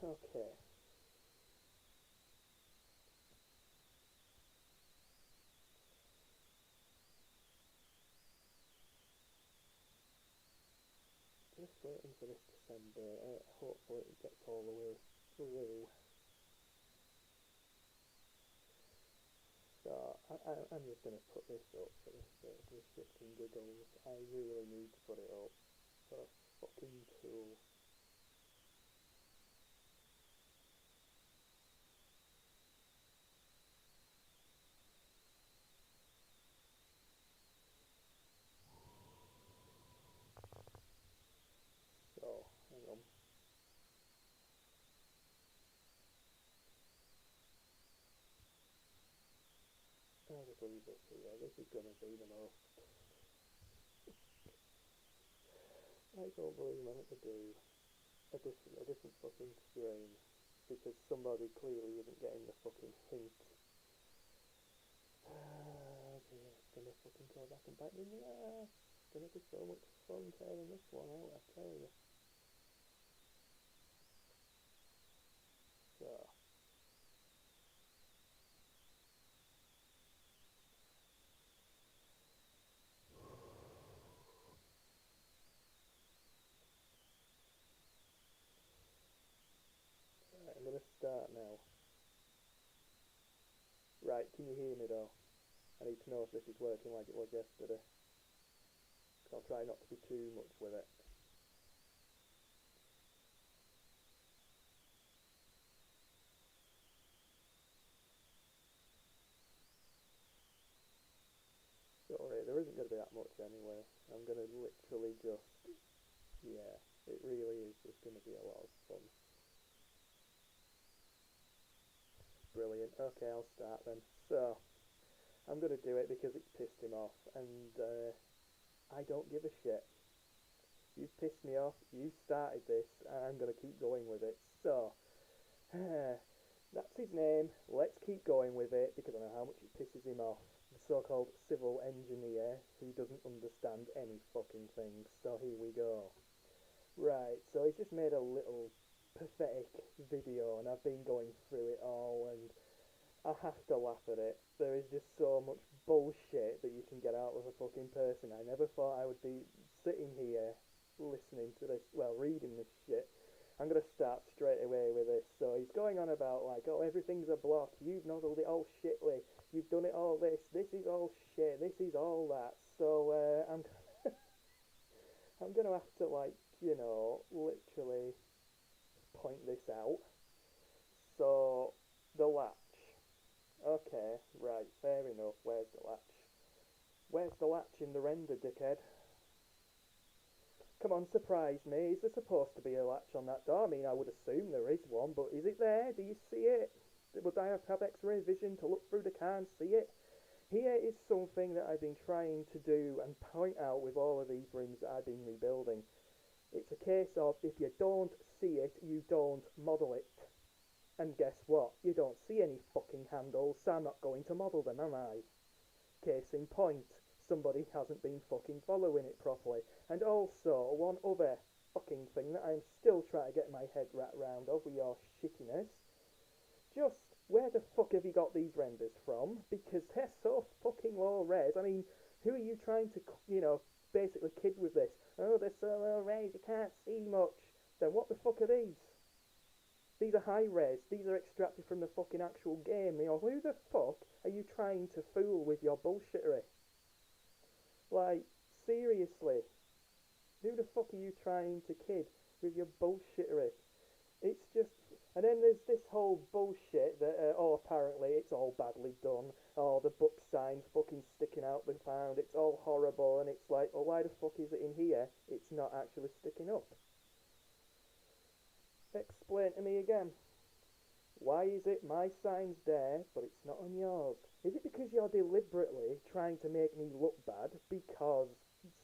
Okay. Just waiting for this to send data. Hopefully it gets all the way through. So I'm just going to put this up for the sake of shits and giggles. I really need to put it up for a fucking tool. So, hang on. I'll just leave this here. This is going to be the most... I don't believe I'm meant to do a different fucking screen because somebody clearly isn't getting the fucking hint. Dear, it's gonna fucking go back and bite me in the ass. It's gonna be so much fun tearing this one out, I tell you. So, right, I'm gonna start now. Right, can you hear me though? I need to know if this is working like it was yesterday. I'll try not to be too much with it. Sorry, there isn't going to be that much anyway. I'm going to literally just... Yeah, it really is just going to be a lot of fun. Brilliant. Okay, I'll start then. So, I'm going to do it because it's pissed him off, and I don't give a shit. You've pissed me off, you started this, and I'm going to keep going with it. So, that's his name. Let's keep going with it because I know how much it pisses him off. The so-called civil engineer who doesn't understand any fucking thing. So here we go. Right, so he's just made a little pathetic video, and I've been going through it all, and I have to laugh at it. There is just so much bullshit that you can get out of a fucking person. I never thought I would be sitting here listening to this, well, reading this shit. I'm going to start straight away with this. So he's going on about, like, oh, everything's a block. You've noddled it all shitly. You've done it all this. This is all shit. This is all that. So I'm going to have to, like, literally point this out. So, the latch. Okay, right, fair enough. Where's the latch? Where's the latch in the render, dickhead? Come on, surprise me. Is there supposed to be a latch on that door? I mean, I would assume there is one, but is it there? Do you see it? Would I have to have X-ray vision to look through the car and see it? Here is something that I've been trying to do and point out with all of these rooms that I've been rebuilding. It's a case of if you don't see it, you don't model it. And guess what? You don't see any fucking handles, so I'm not going to model them, am I? Case in point, somebody hasn't been fucking following it properly. And also, one other fucking thing that I'm still trying to get my head wrapped around of with your shittiness. Just where the fuck have you got these renders from? Because they're so fucking low res. I mean, who are you trying to, basically kid with this? Oh, they're so low res, you can't see much. Then what the fuck are these? These are high res. These are extracted from the fucking actual game. Who the fuck are you trying to fool with your bullshittery? Like, seriously. Who the fuck are you trying to kid with your bullshittery? It's just... And then there's this whole bullshit that, apparently it's all badly done. Oh, the book sign's fucking sticking out the found. It's all horrible. And it's like, well, why the fuck is it in here? It's not actually sticking up. Explain to me again. Why is it my sign's there, but it's not on yours? Is it because you're deliberately trying to make me look bad? Because,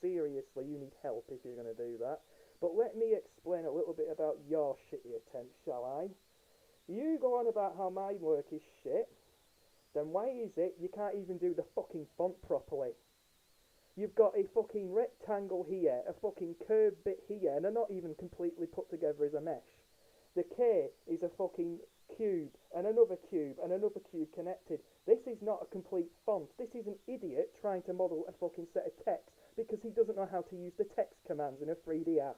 seriously, you need help if you're going to do that. But let me explain a little bit about your shitty attempt, shall I? You go on about how my work is shit, then why is it you can't even do the fucking font properly? You've got a fucking rectangle here, a fucking curved bit here, and they're not even completely put together as a mesh. The K is a fucking cube and another cube and another cube connected. This is not a complete font. This is an idiot trying to model a fucking set of text because he doesn't know how to use the text commands in a 3D app.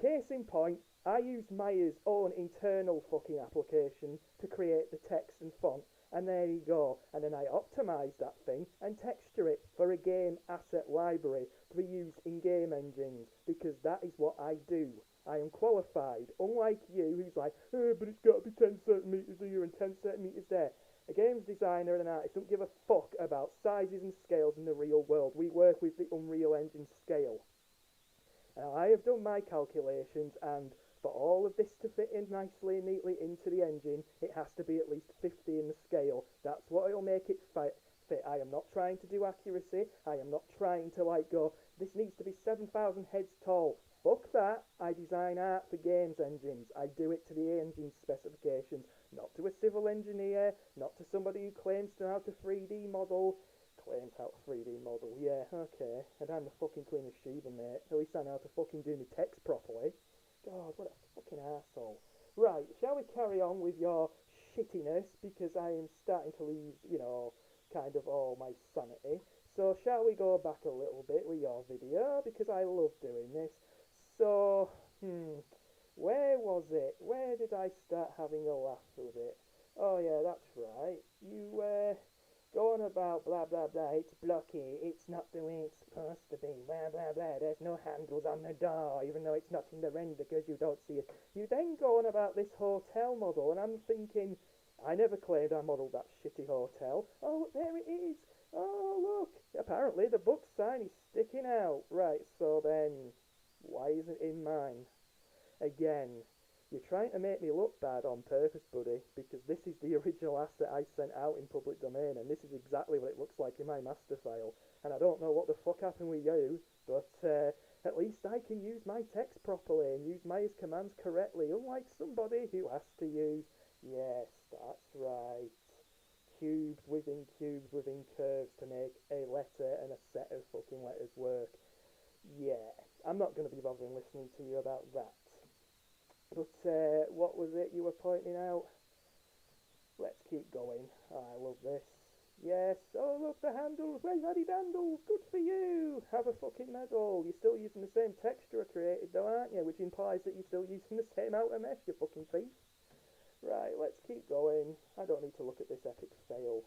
Case in point, I used Maya's own internal fucking application to create the text and font, and there you go. And then I optimised that thing and texture it for a game asset library to be used in game engines, because that is what I do. I am qualified, unlike you, who's like, but it's got to be 10 centimetres here and 10 centimetres there. A games designer and an artist don't give a fuck about sizes and scales in the real world. We work with the Unreal Engine scale. Now, I have done my calculations, and for all of this to fit in nicely and neatly into the engine, it has to be at least 50 in the scale. That's what will make it fit. I am not trying to do accuracy. I am not trying to go, this needs to be 7,000 heads tall. Fuck that. I design art for games engines. I do it to the engine specifications, not to a civil engineer, not to somebody who claims to know how to 3D model. Claims how to 3D model, yeah, okay. And I'm the fucking Queen of Sheba, mate. At least I know how to fucking do my text properly. God, what a fucking arsehole. Right, shall we carry on with your shittiness, because I am starting to lose, kind of all my sanity. So shall we go back a little bit with your video, because I love doing this. So, where was it? Where did I start having a laugh with it? Oh yeah, that's right. You going about blah blah blah, it's blocky, it's not the way it's supposed to be, blah blah blah, there's no handles on the door, even though it's not in the render because you don't see it. You then go on about this hotel model, and I'm thinking, I never claimed I modelled that shitty hotel. Oh, there it is. Oh, look, apparently the book sign is sticking out. Right, so then, why isn't it in mine? Again, you're trying to make me look bad on purpose, buddy, because this is the original asset I sent out in public domain, and this is exactly what it looks like in my master file. And I don't know what the fuck happened with you, but at least I can use my text properly and use Maya's commands correctly, unlike somebody who has to use, yes, that's right, cubes within curves to make a letter and a set of fucking letters work. Yeah, I'm not going to be bothering listening to you about that. But what was it you were pointing out? Let's keep going. I love this. Yes, oh look, the handles, we've added handles, good for you! Have a fucking medal. You're still using the same texture I created though, aren't you? Which implies that you're still using the same outer mesh, you fucking thief. Right, let's keep going. I don't need to look at this epic fail.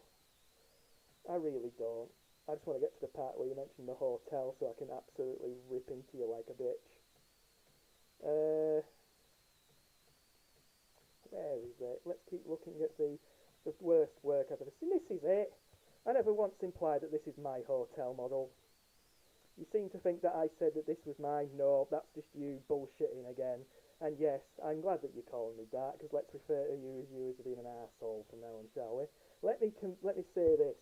I really don't. I just want to get to the part where you mentioned the hotel so I can absolutely rip into you like a bitch. Where is it? Let's keep looking at the worst work I've ever seen. This is it. I never once implied that this is my hotel model. You seem to think that I said that this was mine. No, that's just you bullshitting again. And yes, I'm glad that you're calling me that, because let's refer to you as being an arsehole from now on, shall we? Let me say this.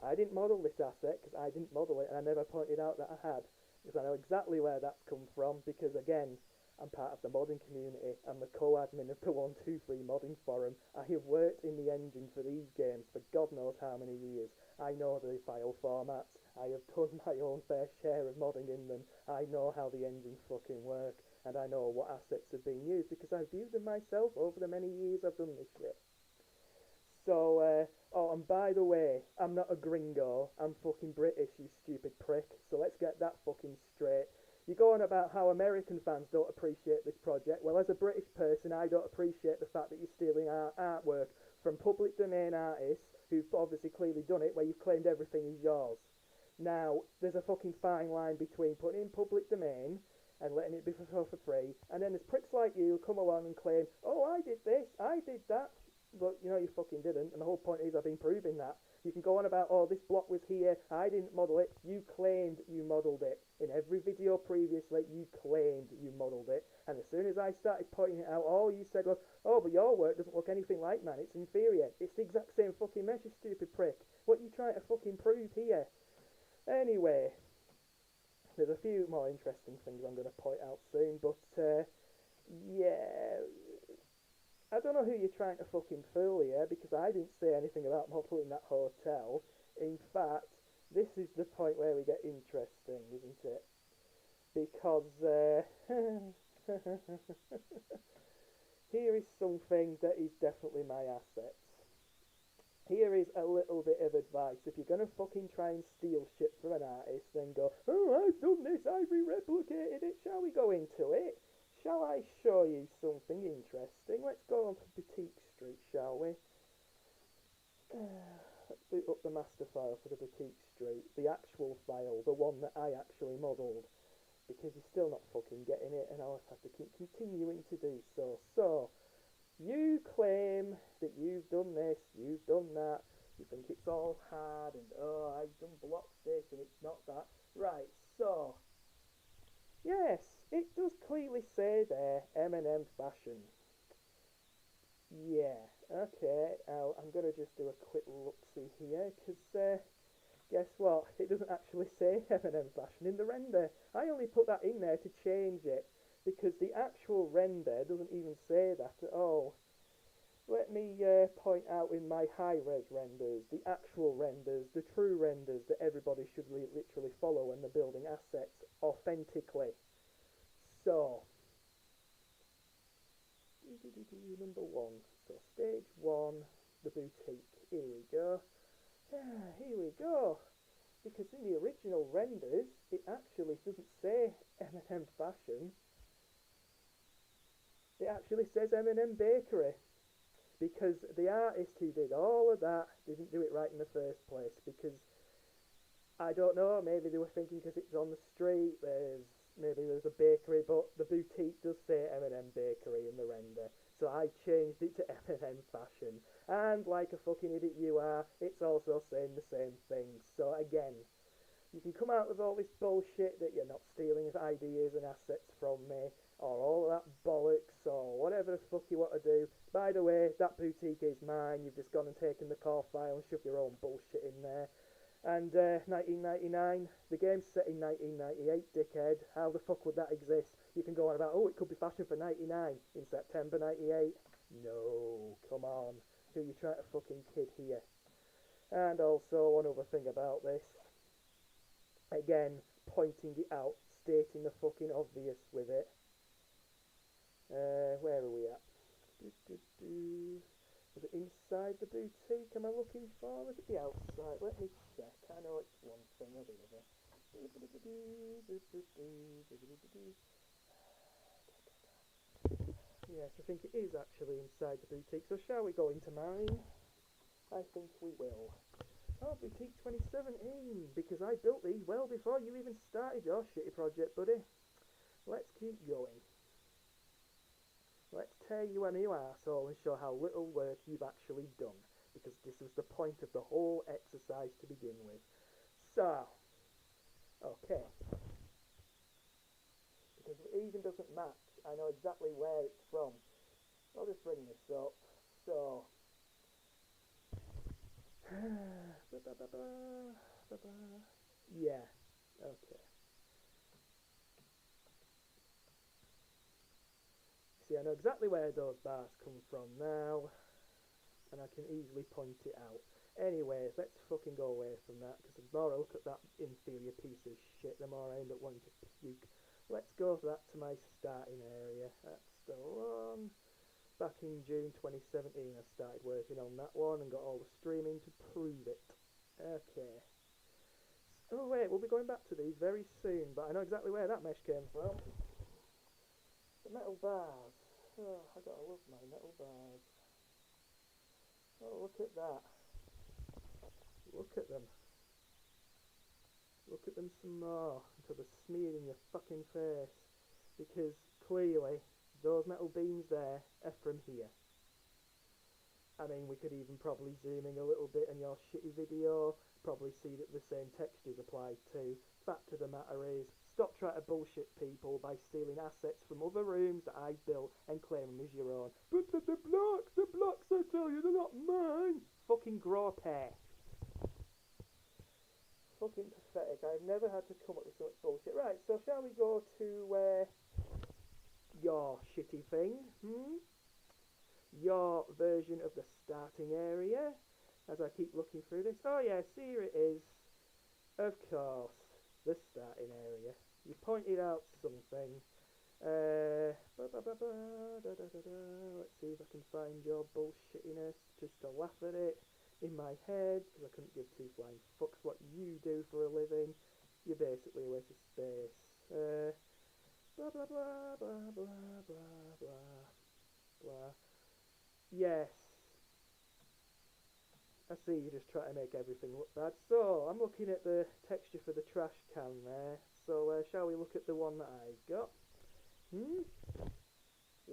I didn't model this asset because I didn't model it, and I never pointed out that I had, because I know exactly where that's come from, because again, I'm part of the modding community. I'm the co-admin of the 123 modding forum. I have worked in the engine for these games for God knows how many years. I know the file formats. I have done my own fair share of modding in them. I know how the engines fucking work, and I know what assets have been used because I've viewed them myself over the many years I've done this shit. So, oh, and by the way, I'm not a gringo. I'm fucking British, you stupid prick. So let's get that fucking straight. You're going about how American fans don't appreciate this project. Well, as a British person, I don't appreciate the fact that you're stealing our artwork from public domain artists who've obviously clearly done it, where you've claimed everything is yours. Now, there's a fucking fine line between putting it in public domain and letting it be for free, and then there's pricks like you who come along and claim, oh, I did this, I did that. But, you fucking didn't, and the whole point is I've been proving that. You can go on about, oh, this block was here, I didn't model it, you claimed you modelled it. In every video previously, you claimed you modelled it, and as soon as I started pointing it out, all you said was, oh, but your work doesn't look anything like mine, it's inferior. It's the exact same fucking mesh, you stupid prick. What are you trying to fucking prove here? Anyway, there's a few more interesting things I'm going to point out soon, but, yeah, I don't know who you're trying to fucking fool here, because I didn't say anything about modelling that hotel. In fact, this is the point where we get interesting, isn't it? Because, Here is something that is definitely my assets. Here is a little bit of advice. If you're gonna fucking try and steal shit from an artist, then go, oh, I've done this, I've re-replicated it. Shall we go into it? Shall I show you something interesting? Let's go on to Boutique Street, shall we? Let's boot up the master file for the Boutique Street, the actual file, the one that I actually modelled, because you're still not fucking getting it, and I'll have to keep continuing to do so. So, you claim that you've done this, you've done that, you think it's all hard, and oh, I've done blocks this, and it's not that. Right, so, yes, it does clearly say there, M&M Fashion. Yeah, okay, I'm going to just do a quick look-see here, because guess what, it doesn't actually say M&M Fashion in the render. I only put that in there to change it, because the actual render doesn't even say that at all. Let me point out in my high-res renders, the actual renders, the true renders that everybody should literally follow when they're building assets authentically. So, number one. So stage one, the boutique. Here we go. Here we go. Because in the original renders, it actually doesn't say M&M Fashion. It actually says M&M Bakery. Because the artist who did all of that didn't do it right in the first place. Because, I don't know, maybe they were thinking because it's on the street, maybe there's a bakery, but the boutique does say M&M Bakery in the render. So I changed it to M&M Fashion. And like a fucking idiot you are, it's also saying the same thing. So again, you can come out with all this bullshit that you're not stealing ideas and assets from me, or all of that bollocks, or whatever the fuck you want to do. By the way, that boutique is mine. You've just gone and taken the core file and shoved your own bullshit in there. And 1999, the game's set in 1998, dickhead. How the fuck would that exist? You can go on about, oh, it could be fashion for 99 in September 98. No, come on. Who you trying to fucking kid here? And also, one other thing about this. Again, pointing it out, stating the fucking obvious with it. Where are we at? Was it inside the boutique am I looking for? Was it the outside? Let me check. I know it's one thing or the other. Yes, I think it is actually inside the boutique. So shall we go into mine? I think we will. Oh, Boutique 2017, because I built these well before you even started your shitty project, buddy. Let's keep going. Let's tear you a new arsehole and show how little work you've actually done, because this was the point of the whole exercise to begin with. So, okay. Because it even doesn't match, I know exactly where it's from. I'll just bring this up. So, yeah, okay. See, I know exactly where those bars come from now, and I can easily point it out. Anyways, let's fucking go away from that, because the more I look at that inferior piece of shit, the more I end up wanting to puke. Let's go to my starting area. That's the one. Back in June 2017, I started working on that one and got all the streaming to prove it. Okay. Oh wait, we'll be going back to these very soon, but I know exactly where that mesh came from. The metal bars. Oh, I gotta love my metal bars. Oh, look at that. Look at them. Look at them some more until they're smeared in your fucking face. Because clearly, those metal beams there are from here. I mean, we could even probably zoom in a little bit in your shitty video, probably see that the same textures apply too. Fact of the matter is, stop trying to bullshit people by stealing assets from other rooms that I've built and claim them as your own. But the blocks, I tell you, they're not mine. Fucking grow a pair. Fucking pathetic. I've never had to come up with so much bullshit. Right, so shall we go to your shitty thing? Your version of the starting area. As I keep looking through this. Oh yes, here it is. Of course, the starting area. You pointed out something. Let's see if I can find your bullshittiness just to laugh at it in my head, because I couldn't give two flying fucks what you do for a living. You're basically a waste of space. Blah blah blah blah blah blah blah blah. Yes, I see you just try to make everything look bad. So, I'm looking at the texture for the trash can there. So, shall we look at the one that I got? Even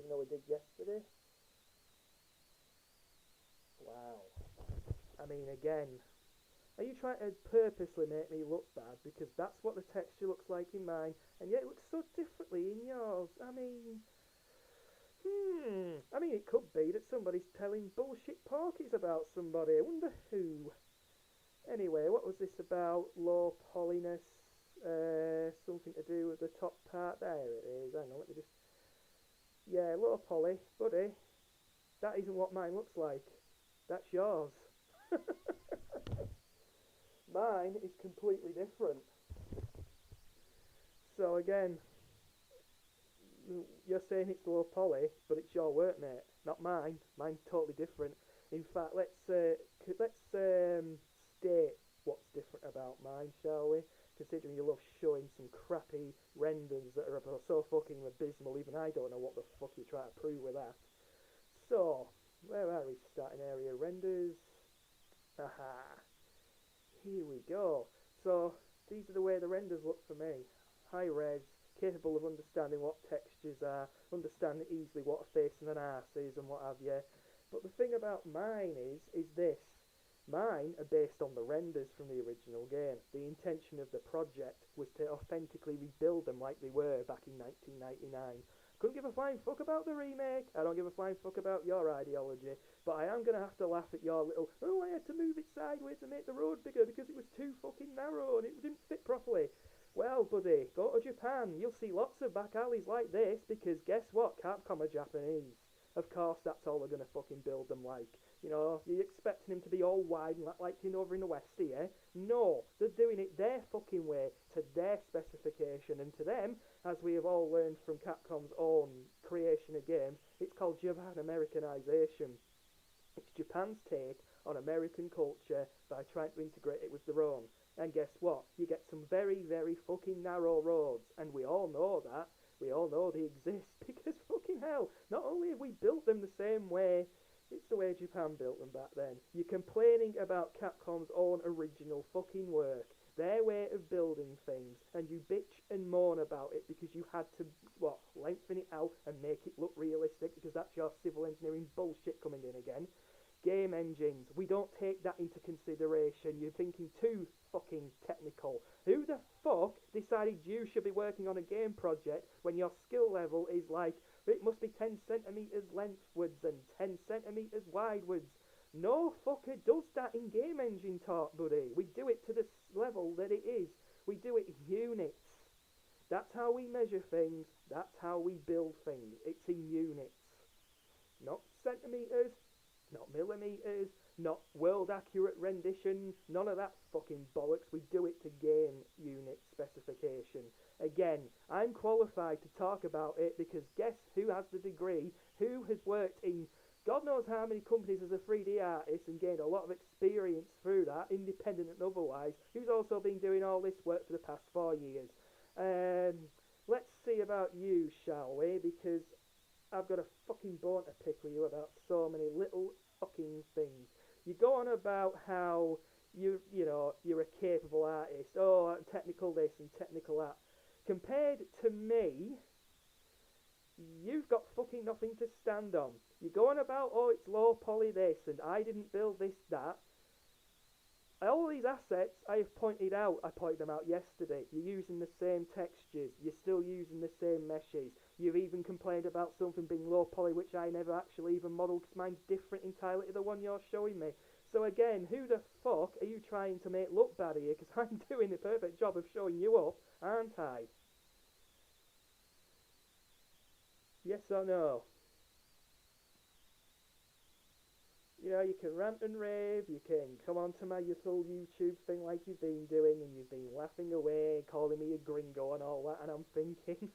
though we did yesterday. Wow. I mean, again, are you trying to purposely make me look bad? Because that's what the texture looks like in mine, and yet it looks so differently in yours. I mean, it could be that somebody's telling bullshit porkies about somebody. I wonder who. Anyway, what was this about? Low polyness, something to do with the top part. There it is. Hang on, let me just. Yeah, low poly, buddy. That isn't what mine looks like. That's yours. Mine is completely different. So again, you're saying it's low poly, but it's your work, mate, not mine. Mine's totally different. In fact, let's state what's different about mine, shall we? Considering you love showing some crappy renders that are so fucking abysmal, even I don't know what the fuck you're trying to prove with that. So, where are we? Starting area renders. Aha. Here we go. So, these are the way the renders look for me. High res, capable of understanding what textures are, understanding easily what a face and an arse is and what have you. But the thing about mine is this. Mine are based on the renders from the original game. The intention of the project was to authentically rebuild them like they were back in 1999. Couldn't give a flying fuck about the remake. I don't give a flying fuck about your ideology. But I am going to have to laugh at your little, oh, I had to move it sideways to make the road bigger because it was too fucking narrow and it didn't fit properly. Well, buddy, go to Japan. You'll see lots of back alleys like this because guess what? Capcom are Japanese. Of course, that's all they're going to fucking build them like. You know, you're expecting him to be all wide and like over in the West here. No, they're doing it their fucking way, to their specification. And to them, as we have all learned from Capcom's own creation of games, it's called Japan Americanization. It's Japan's take on American culture by trying to integrate it with their own. And guess what? You get some very, very fucking narrow roads. And we all know that. We all know they exist because fucking hell, not only have we built them the same way, it's the way Japan built them back then. You're complaining about Capcom's own original fucking work, their way of building things, and you bitch and moan about it because you had to, lengthen it out and make it look realistic because that's your civil engineering bullshit coming in again. Game engines, we don't take that into consideration. You're thinking too fucking technical. Who the fuck decided you should be working on a game project when your skill level is like, it must be 10 centimetres lengthwards and 10 centimetres widewards? No fucker does that in game engine talk, buddy. We do it to the level that it is. We do it in units. That's how we measure things. That's how we build things. It's in units. Not centimetres, not millimetres, not world accurate rendition, none of that fucking bollocks. We do it to game unit specification. Again, I'm qualified to talk about it because guess who has the degree, who has worked in God knows how many companies as a 3D artist and gained a lot of experience through that, independent and otherwise, who's also been doing all this work for the past 4 years. Let's see about you, shall we, because I've got a fucking bone to pick with you about so many little fucking things. You go on about how you're a capable artist, technical this and technical that. Compared to me, you've got fucking nothing to stand on. You go on about, it's low poly this and I didn't build this, that. All these assets I have pointed out, I pointed them out yesterday. You're using the same textures, you're still using the same meshes. You've even complained about something being low poly, which I never actually even modelled because mine's different entirely to the one you're showing me. So again, who the fuck are you trying to make look bad here? Because I'm doing the perfect job of showing you up, aren't I? Yes or no? You know, you can rant and rave, you can come onto my little YouTube thing like you've been doing, and you've been laughing away, calling me a gringo and all that, and I'm thinking,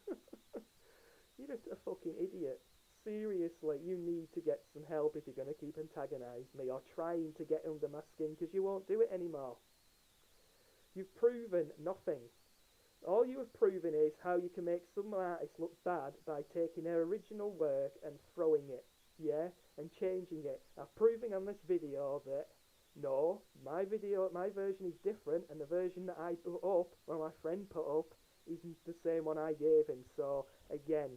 You're just a fucking idiot. Seriously, you need to get some help if you're going to keep antagonising me or trying to get under my skin, because you won't do it anymore. You've proven nothing. All you have proven is how you can make some artist look bad by taking their original work and throwing it, yeah, and changing it. I've proven on this video that no, my version is different, and the version that I put up, well, my friend put up, isn't the same one I gave him. So again,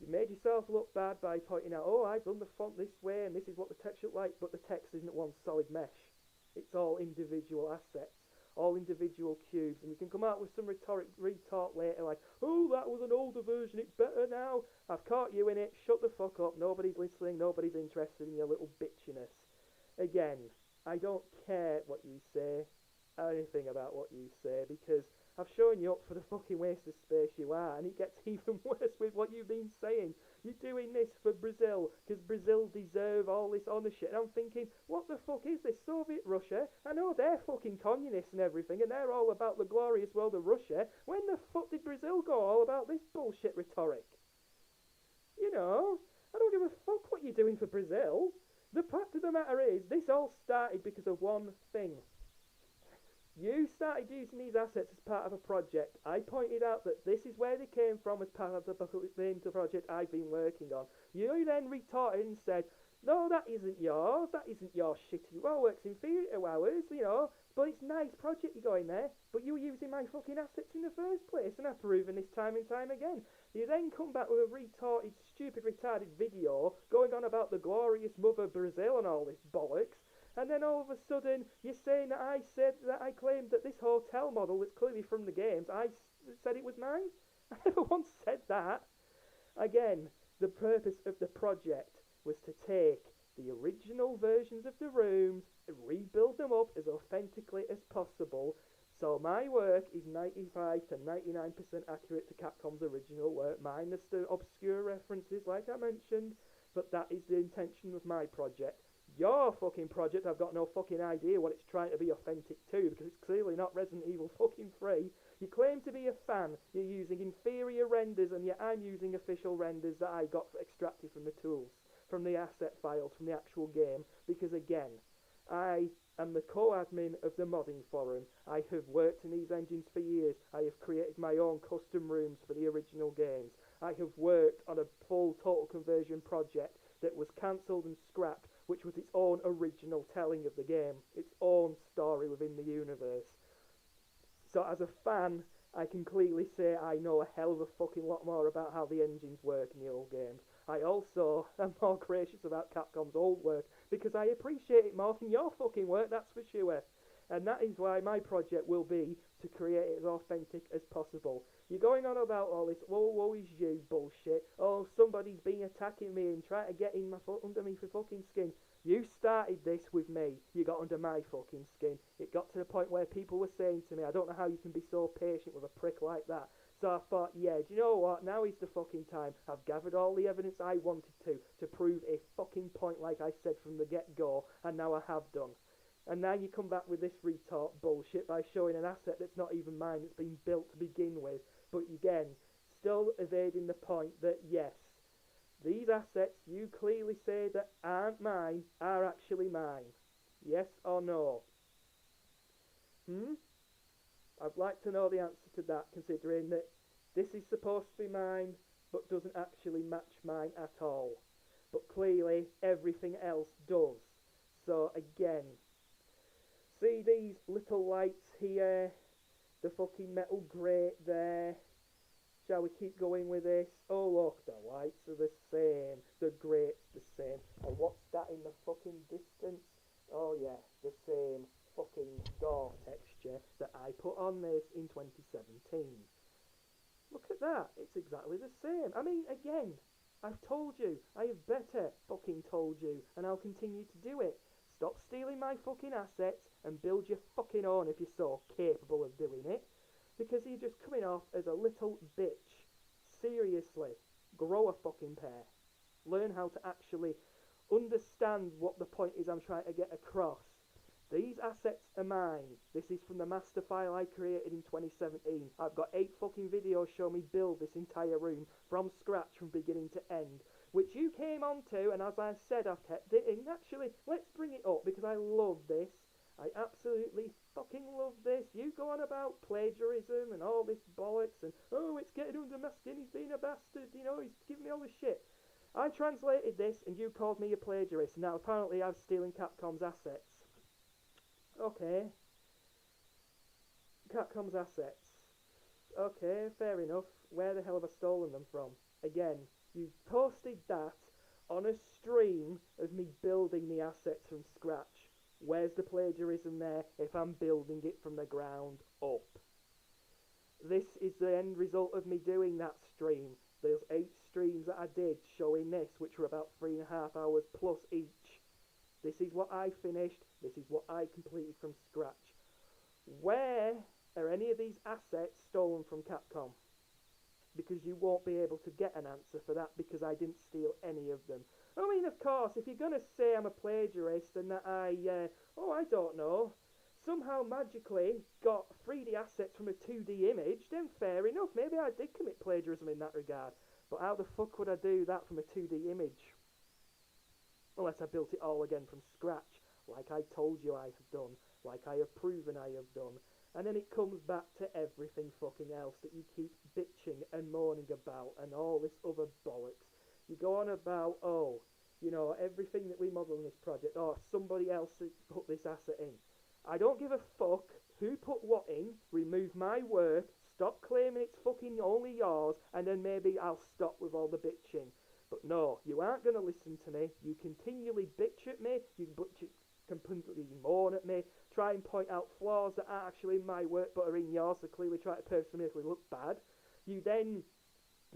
you made yourself look bad by pointing out, oh, I've done the font this way and this is what the text looked like, but the text isn't one solid mesh. It's all individual assets, all individual cubes, and you can come out with some retort later like, oh, that was an older version, it's better now. I've caught you in it, shut the fuck up, nobody's listening, nobody's interested in your little bitchiness. Again, I don't care what you say, anything about what you say, because I've shown you up for the fucking waste of space you are, and it gets even worse with what you've been saying. You're doing this for Brazil, because Brazil deserve all this ownership. And I'm thinking, what the fuck is this? Soviet Russia? I know they're fucking communists and everything, and they're all about the glorious world of Russia. When the fuck did Brazil go all about this bullshit rhetoric? You know, I don't give a fuck what you're doing for Brazil. The fact of the matter is, this all started because of one thing. You started using these assets as part of a project. I pointed out that this is where they came from as part of the project I've been working on. You then retorted and said, no, that isn't yours, that isn't your shitty, well, works inferior to ours, you know, but it's a nice project you're going there, but you were using my fucking assets in the first place, and I've proven this time and time again. You then come back with a retorted, stupid, retarded video going on about the glorious mother Brazil and all this bollocks. And then all of a sudden, you're saying that I claimed that this hotel model that's clearly from the games, I said it was mine? I never once said that. Again, the purpose of the project was to take the original versions of the rooms and rebuild them up as authentically as possible. So my work is 95 to 99% accurate to Capcom's original work, minus the obscure references like I mentioned, but that is the intention of my project. Your fucking project, I've got no fucking idea what it's trying to be authentic to, because it's clearly not Resident Evil fucking 3. You claim to be a fan, you're using inferior renders, and yet I'm using official renders that I got extracted from the tools, from the asset files, from the actual game, because again, I am the co-admin of the modding forum. I have worked in these engines for years. I have created my own custom rooms for the original games. I have worked on a full total conversion project that was cancelled and scrapped, which was its own original telling of the game, its own story within the universe. So as a fan, I can clearly say I know a hell of a fucking lot more about how the engines work in the old games. I also am more gracious about Capcom's old work, because I appreciate it more than your fucking work, that's for sure. And that is why my project will be to create it as authentic as possible. You're going on about all this, woe is you bullshit. Oh, somebody's been attacking me and trying to get in my under me for fucking skin. You started this with me. You got under my fucking skin. It got to the point where people were saying to me, I don't know how you can be so patient with a prick like that. So I thought, yeah, do you know what? Now is the fucking time. I've gathered all the evidence I wanted to prove a fucking point like I said from the get-go, and now I have done. And now you come back with this retort bullshit by showing an asset that's not even mine, that's been built to begin with. But again, still evading the point that yes, these assets you clearly say that aren't mine are actually mine. Yes or no? I'd like to know the answer to that, considering that this is supposed to be mine, but doesn't actually match mine at all. But clearly, everything else does. So again, see these little lights here? The fucking metal grate there? Shall we keep going with this? Oh look, the lights are the same. The grate's the same. And what's that in the fucking distance? Oh yeah, the same fucking door texture that I put on this in 2017. Look at that, it's exactly the same. I mean, again, I've told you, I have better fucking told you, and I'll continue to do it. Stop stealing my fucking assets and build your fucking own if you're so capable of doing it. Because you're just coming off as a little bitch. Seriously, grow a fucking pair. Learn how to actually understand what the point is I'm trying to get across. These assets are mine. This is from the master file I created in 2017. I've got 8 fucking videos showing me build this entire room from scratch from beginning to end, which you came onto, and as I said, I've kept it in. Actually, let's bring it up because I love this. I absolutely fucking love this. You go on about plagiarism and all this bollocks and, oh, it's getting under my skin, he's being a bastard, you know, he's giving me all this shit. I translated this and you called me a plagiarist. Now, apparently I'm stealing Capcom's assets. Okay. Capcom's assets. Okay, fair enough. Where the hell have I stolen them from? Again, you posted that on a stream of me building the assets from scratch. Where's the plagiarism there if I'm building it from the ground up? This is the end result of me doing that stream. There's 8 streams that I did showing this, which were about 3.5 hours plus each. This is what I finished. This is what I completed from scratch. Where are any of these assets stolen from Capcom? Because you won't be able to get an answer for that because I didn't steal any of them. I mean, of course, if you're going to say I'm a plagiarist and that I don't know, somehow magically got 3D assets from a 2D image, then fair enough. Maybe I did commit plagiarism in that regard. But how the fuck would I do that from a 2D image? Unless I built it all again from scratch, like I told you I have done, like I have proven I have done. And then it comes back to everything fucking else that you keep bitching and moaning about and all this other bollocks. You go on about, oh, you know, everything that we model in this project, oh, somebody else put this asset in. I don't give a fuck who put what in, remove my work, stop claiming it's fucking only yours, and then maybe I'll stop with all the bitching. But no, you aren't going to listen to me. You continually bitch at me, you completely moan at me, try and point out flaws that aren't actually in my work but are in yours, so clearly try to personally make me look bad. You then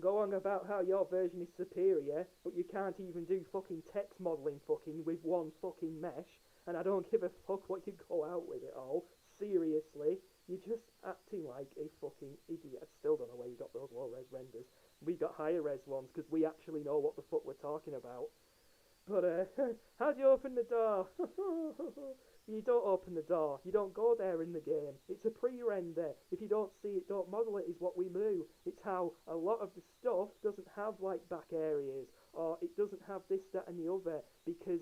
go on about how your version is superior, but you can't even do fucking text modelling fucking with one fucking mesh, and I don't give a fuck what you go out with it all. Seriously, you're just acting like a fucking idiot. I still don't know where you got those low-res renders. We got higher-res ones because we actually know what the fuck we're talking about. But, how do you open the door? You don't open the door. You don't go there in the game. It's a pre-render. If you don't see it, don't model it, is what we do. It's how a lot of the stuff doesn't have, like, back areas, or it doesn't have this, that, and the other, because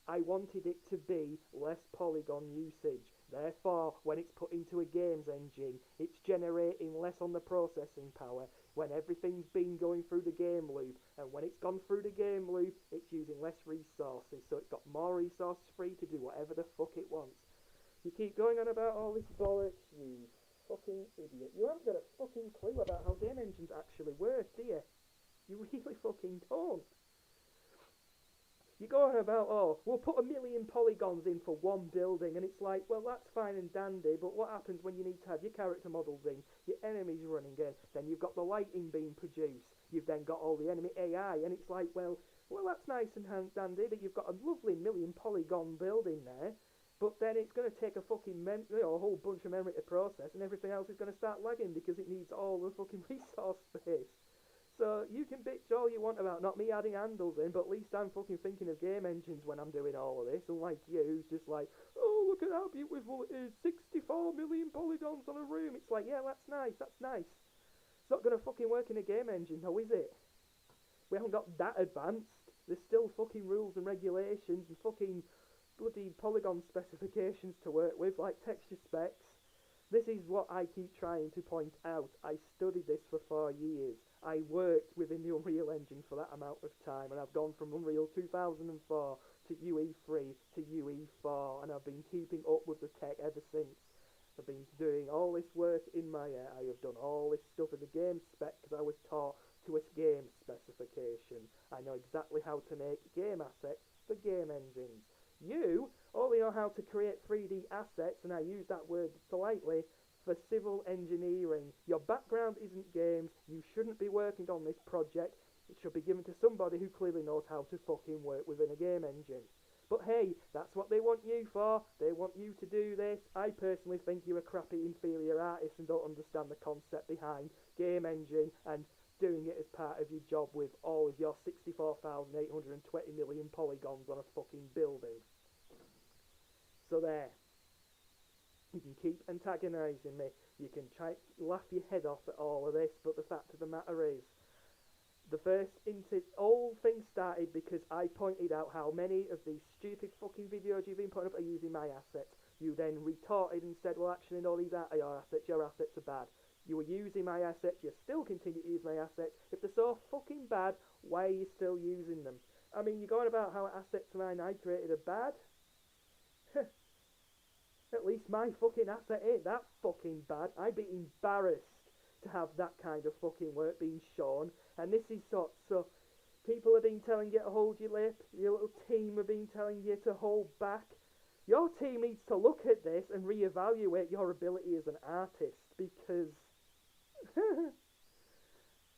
I wanted it to be less polygon usage. Therefore, when it's put into a games engine, it's generating less on the processing power when everything's been going through the game loop. And when it's gone through the game loop, it's using less resources. So it's got more resources free to do whatever the fuck it wants. You keep going on about all this bollocks, you fucking idiot. You haven't got a fucking clue about how game engines actually work, do you? You really fucking don't. You go on about, oh, we'll put 1 million polygons in for one building, and it's like, well, that's fine and dandy, but what happens when you need to have your character models in, your enemies running in, then you've got the lighting being produced, you've then got all the enemy AI, and it's like, well, that's nice and dandy, that you've got a lovely 1 million polygon building there, but then it's going to take a fucking, a whole bunch of memory to process, and everything else is going to start lagging because it needs all the fucking resource space. So you can bitch all you want about not me adding handles in, but at least I'm fucking thinking of game engines when I'm doing all of this, unlike you who's just like, oh, look at how beautiful it is, 64 million polygons on a room. It's like, yeah, that's nice, that's nice. It's not going to fucking work in a game engine, though, is it? We haven't got that advanced. There's still fucking rules and regulations and fucking bloody polygon specifications to work with, like texture specs. This is what I keep trying to point out. I studied this for 4 years. I worked within the Unreal Engine for that amount of time, and I've gone from Unreal 2004 to UE3 to UE4, and I've been keeping up with the tech ever since. I've been doing all this work in Maya. I have done all this stuff in the game spec because I was taught to a game specification. I know exactly how to make game assets for game engines. You only know how to create 3D assets, and I use that word politely, for civil engineering. Your background isn't games. You shouldn't be working on this project. It should be given to somebody who clearly knows how to fucking work within a game engine. But hey, that's what they want you for. They want you to do this. I personally think you're a crappy inferior artist and don't understand the concept behind game engine and doing it as part of your job with all of your 64,820 million polygons on a fucking building. So there. You can keep antagonising me. You can try laugh your head off at all of this, but the fact of the matter is, the whole thing started because I pointed out how many of these stupid fucking videos you've been putting up are using my assets. You then retorted and said, well, actually, no, these aren't your assets are bad. You were using my assets, you still continue to use my assets. If they're so fucking bad, why are you still using them? I mean, you're going about how assets of mine I created are bad. At least my fucking asset ain't that fucking bad. I'd be embarrassed to have that kind of fucking work being shown. And this is so people have been telling you to hold your lip. Your little team have been telling you to hold back. Your team needs to look at this and reevaluate your ability as an artist, because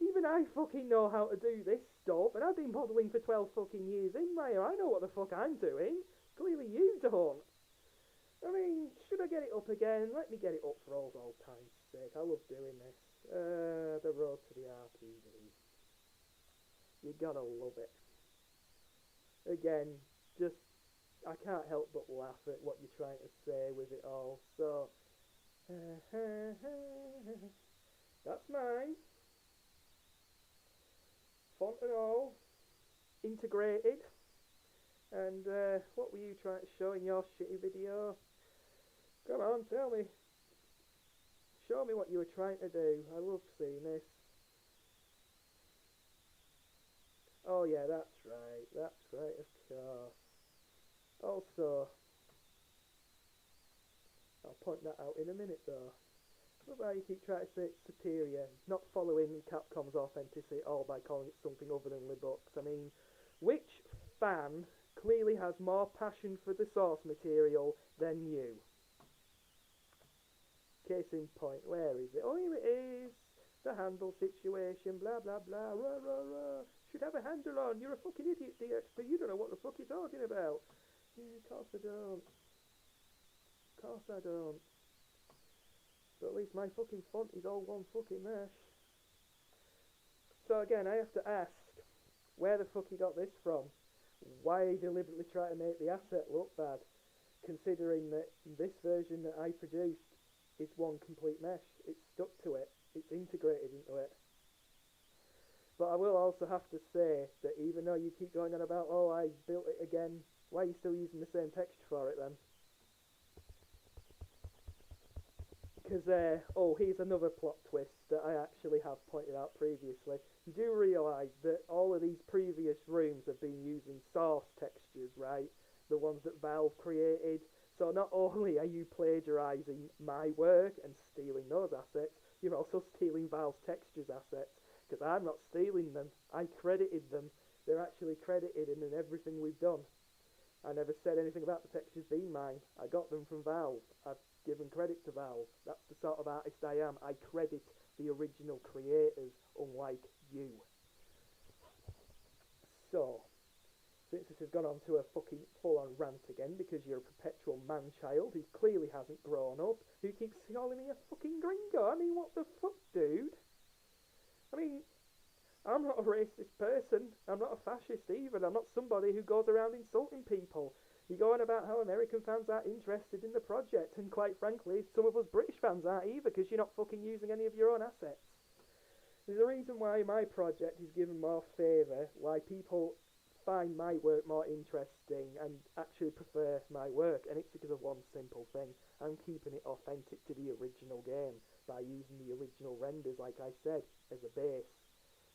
even I fucking know how to do this stuff, and I've been modelling for 12 fucking years in there. I know what the fuck I'm doing. Clearly you don't. I mean, should I get it up again? Let me get it up for old time's sake. I love doing this. The road to the RPG. You gotta love it. Again, just, I can't help but laugh at what you're trying to say with it all. So, that's mine. Font and all. Integrated. And what were you trying to show in your shitty video? Come on, tell me. Show me what you were trying to do. I love seeing this. Oh yeah, that's right, of course. Also, I'll point that out in a minute though. Love how you keep trying to say it's superior, not following Capcom's authenticity at all by calling it something other than the books. I mean, which fan clearly has more passion for the source material than you? Case in point, where is it? Oh, here it is. The handle situation, blah blah blah, rah rah rah. Should have a handle on. You're a fucking idiot, DXP. You don't know what the fuck you're talking about. Yeah, of course I don't. Of course I don't. But at least my fucking font is all one fucking mesh. So again, I have to ask, where the fuck he got this from? Why deliberately try to make the asset look bad, considering that this version that I produced is one complete mesh. It's stuck to it. It's integrated into it. But I will also have to say that even though you keep going on about, oh, I built it again, why are you still using the same texture for it then? Because, oh, here's another plot twist that I actually have pointed out previously. You do realise that all of these previous rooms have been using source textures, right? The ones that Valve created. So not only are you plagiarising my work and stealing those assets, you're also stealing Valve's textures assets. Because I'm not stealing them. I credited them. They're actually credited in everything we've done. I never said anything about the textures being mine. I got them from Valve. I've given credit to Valve. That's the sort of artist I am. I credit the original creators, unlike you. So, since this has gone on to a fucking full-on rant again because you're a perpetual man-child who clearly hasn't grown up, who keeps calling me a fucking gringo. I mean, what the fuck, dude? I mean, I'm not a racist person. I'm not a fascist either. I'm not somebody who goes around insulting people. You're going about how American fans aren't interested in the project, and quite frankly, some of us British fans aren't either, because you're not fucking using any of your own assets. There's a reason why my project is given more favour, why people find my work more interesting and actually prefer my work, and it's because of one simple thing. I'm keeping it authentic to the original game by using the original renders, like I said, as a base.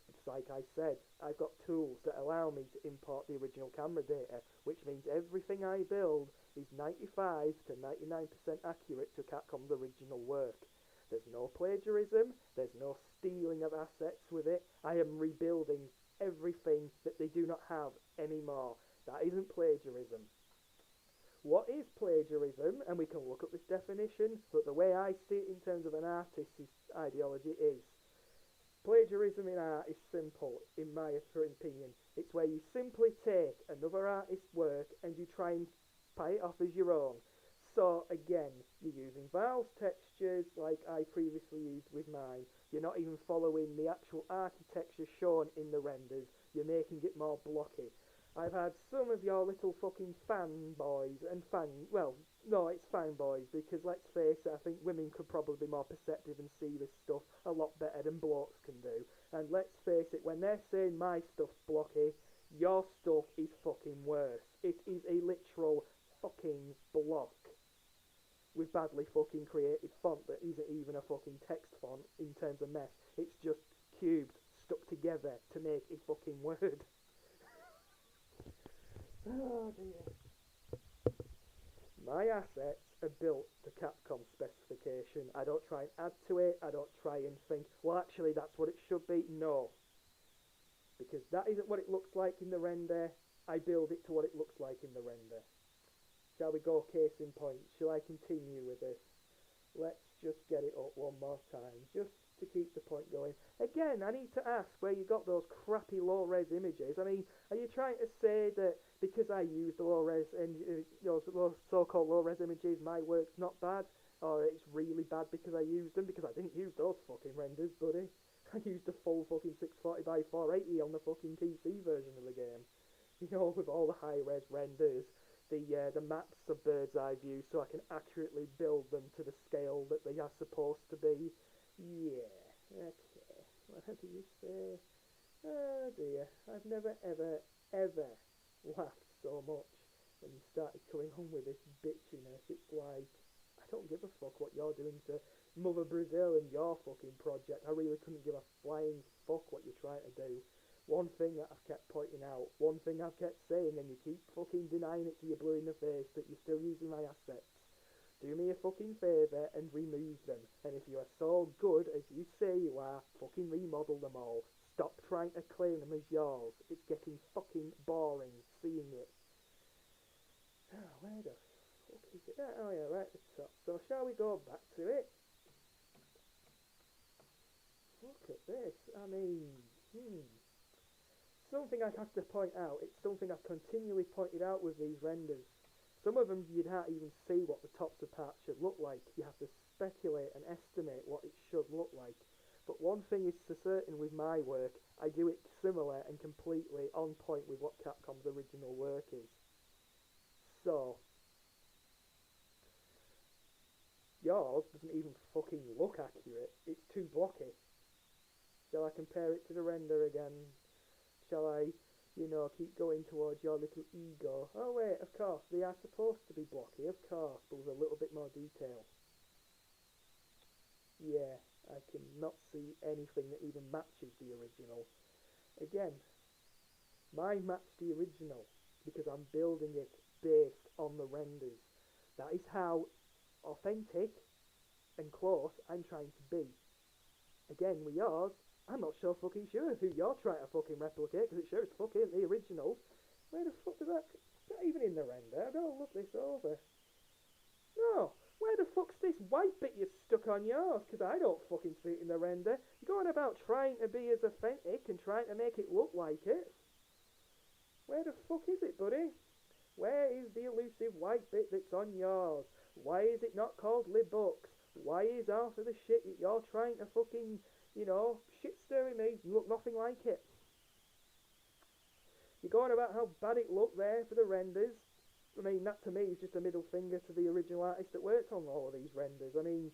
Just like I said, I've got tools that allow me to import the original camera data, which means everything I build is 95 to 99% accurate to Capcom's original work. There's no plagiarism, there's no stealing of assets with it. I am rebuilding everything that they do not have anymore. That isn't plagiarism. What is plagiarism? And we can look up this definition, but the way I see it in terms of an artist's ideology is, plagiarism in art is simple, in my opinion. It's where you simply take another artist's work and you try and pay it off as your own. So again, you're using Valve's textures like I previously used with mine. You're not even following the actual architecture shown in the renders. You're making it more blocky. I've had some of your little fucking fanboys and No, it's fine, boys, because let's face it, I think women could probably be more perceptive and see this stuff a lot better than blokes can do. And let's face it, when they're saying my stuff's blocky, your stuff is fucking worse. It is a literal fucking block with badly fucking created font that isn't even a fucking text font in terms of mess. It's just cubes stuck together to make a fucking word. Oh dear. My assets are built to Capcom specification. I don't try and add to it. I don't try and think, well, actually, that's what it should be. No. Because that isn't what it looks like in the render. I build it to what it looks like in the render. Shall we go case in point? Shall I continue with this? Let's just get it up one more time, just to keep the point going. Again, I need to ask where you got those crappy low-res images. I mean, are you trying to say that because I use the low-res and those so-called low-res images, my work's not bad? Or it's really bad because I used them? Because I didn't use those fucking renders, buddy. I used a full fucking 640 by 480 on the fucking PC version of the game. You know, with all the high-res renders. The maps of bird's eye view so I can accurately build them to the scale that they are supposed to be. Yeah, okay. What do you say? Oh dear, I've never ever, ever laughed so much when you started coming on with this bitchiness. It's like, I don't give a fuck what you're doing to Mother Brazil and your fucking project. I really couldn't give a flying fuck what you're trying to do. One thing that I've kept pointing out, one thing I've kept saying, and you keep fucking denying it to your blue in the face that you're still using my assets. Do me a fucking favour and remove them. And if you are so good as you say you are, fucking remodel them all. Stop trying to claim them as yours. It's getting fucking boring seeing it. Oh, where the fuck is it? Oh yeah, right at the top. So shall we go back to it? Look at this. I mean, something I have to point out, it's something I've continually pointed out with these renders. Some of them you can't even see what the tops of parts should look like. You have to speculate and estimate what it should look like. But one thing is for certain with my work, I do it similar and completely on point with what Capcom's original work is. So, yours doesn't even fucking look accurate. It's too blocky. Shall I compare it to the render again? Shall I, keep going towards your little ego? Oh wait, of course, they are supposed to be blocky, of course, but with a little bit more detail. Yeah, I cannot see anything that even matches the original. Again, mine match the original because I'm building it based on the renders. That is how authentic and close I'm trying to be. Again, with yours, I'm not so fucking sure who you're trying to fucking replicate, because it sure as fuck ain't the original. Where the fuck does that... Is that even in the render? I better look this over. No, where the fuck's this white bit you stuck on yours? Because I don't fucking see it in the render. You're going about trying to be as authentic and trying to make it look like it. Where the fuck is it, buddy? Where is the elusive white bit that's on yours? Why is it not called Libux? Why is half of the shit that you're trying to fucking, shit stirring me look nothing like it? You're going about how bad it looked there for the renders. I mean, that to me is just a middle finger to the original artist that worked on all of these renders. I mean,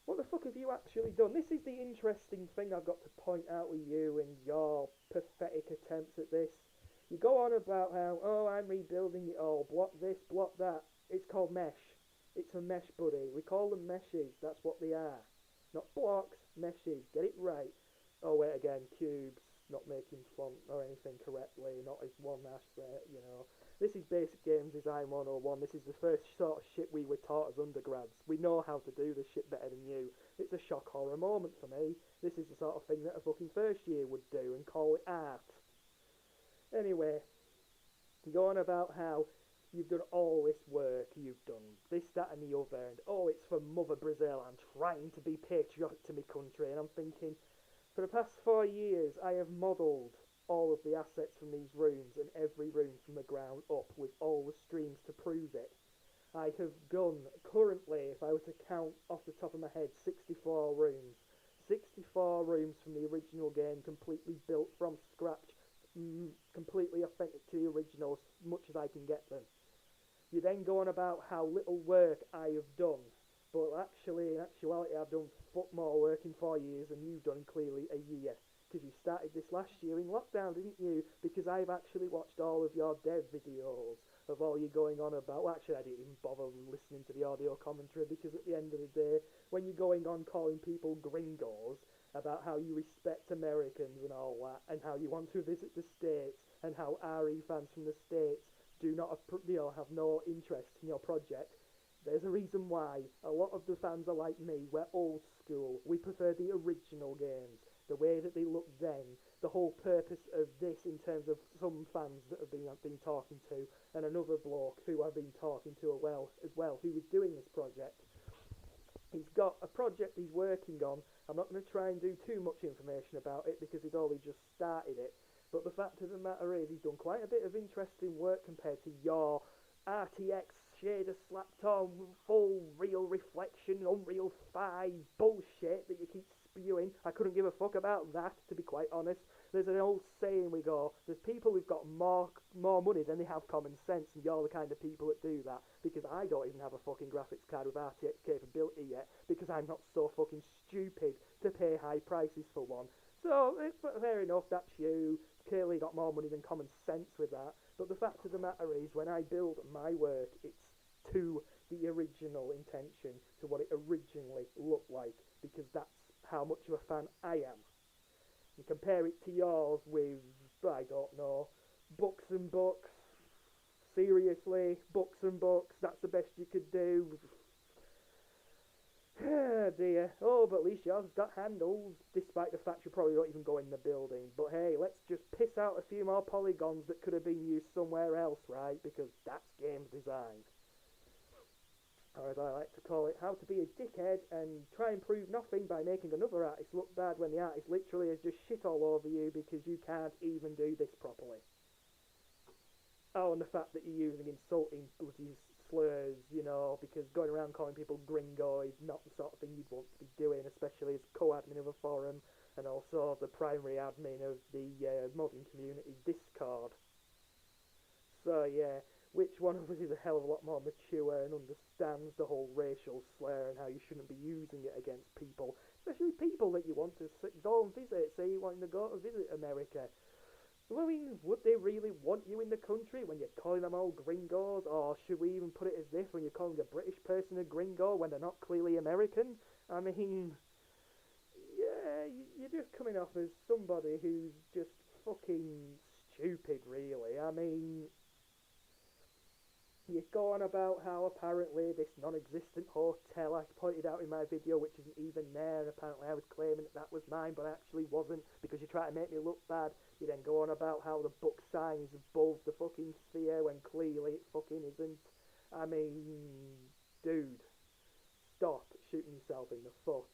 what the fuck have you actually done? This is the interesting thing I've got to point out with you and your pathetic attempts at this. You go on about how, oh, I'm rebuilding it all, block this, block that. It's called mesh. It's a mesh, buddy. We call them meshes. That's what they are. Not blocks, meshes. Get it right. Oh, wait, again, cubes. Not making font or anything correctly. Not as one asset. This is basic game design 101. This is the first sort of shit we were taught as undergrads. We know how to do this shit better than you. It's a shock horror moment for me. This is the sort of thing that a fucking first year would do and call it art. Anyway, going about how you've done all this work, you've done this, that and the other, and oh, it's for Mother Brazil, I'm trying to be patriotic to my country, and I'm thinking, for the past 4 years, I have modelled all of the assets from these rooms, and every room from the ground up, with all the streams to prove it. I have done, currently, if I were to count off the top of my head, 64 rooms. 64 rooms from the original game, completely built from scratch, completely authentic to the original, as much as I can get them. You then go on about how little work I have done, but actually, in actuality, I've done more work in 4 years than you've done clearly a year. Because you started this last year in lockdown, didn't you? Because I've actually watched all of your dev videos of all you going on about. Well, actually, I didn't even bother listening to the audio commentary because at the end of the day, when you're going on calling people gringos about how you respect Americans and all that, and how you want to visit the States, and how RE fans from the States do not have no interest in your project, there's a reason why. A lot of the fans are like me. We're old school. We prefer the original games, the way that they looked then. The whole purpose of this, in terms of some fans that I've been talking to, and another bloke who I've been talking to as well, who is doing this project. He's got a project he's working on. I'm not going to try and do too much information about it because he's only just started it. But the fact of the matter is, he's done quite a bit of interesting work compared to your RTX shader slapped on full real reflection Unreal 5 bullshit that you keep spewing. I couldn't give a fuck about that, to be quite honest. There's an old saying we go, there's people who've got more money than they have common sense, and you're the kind of people that do that, because I don't even have a fucking graphics card with RTX capability yet, because I'm not so fucking stupid to pay high prices for one. So, fair enough, that's you. Clearly got more money than common sense with that. But the fact of the matter is, when I build my work, it's to the original intention, to what it originally looked like, because that's how much of a fan I am. You compare it to yours with, I don't know, books and books. Seriously, books and books, that's the best you could do. Ah, dear. Oh, but at least yours has got handles, despite the fact you probably don't even go in the building. But hey, let's just piss out a few more polygons that could have been used somewhere else, right? Because that's game design. Or as I like to call it, how to be a dickhead and try and prove nothing by making another artist look bad when the artist literally has just shit all over you because you can't even do this properly. Oh, and the fact that you're using insulting bloody slurs, because going around calling people gringo is not the sort of thing you'd want to be doing, especially as co-admin of a forum and also the primary admin of the modding community Discord. So yeah, which one of us is a hell of a lot more mature and understands the whole racial slur and how you shouldn't be using it against people, especially people that you want to go and visit, say you want to go to visit America. I mean, would they really want you in the country when you're calling them all gringos? Or should we even put it as this, when you're calling a British person a gringo when they're not clearly American? I mean, yeah, you're just coming off as somebody who's just fucking stupid, really. I mean, you go on about how apparently this non-existent hotel I pointed out in my video, which isn't even there, and apparently I was claiming that was mine, but it actually wasn't, because you try to make me look bad. You then go on about how the book sign is above the fucking sphere when clearly it fucking isn't. I mean, dude, stop shooting yourself in the foot.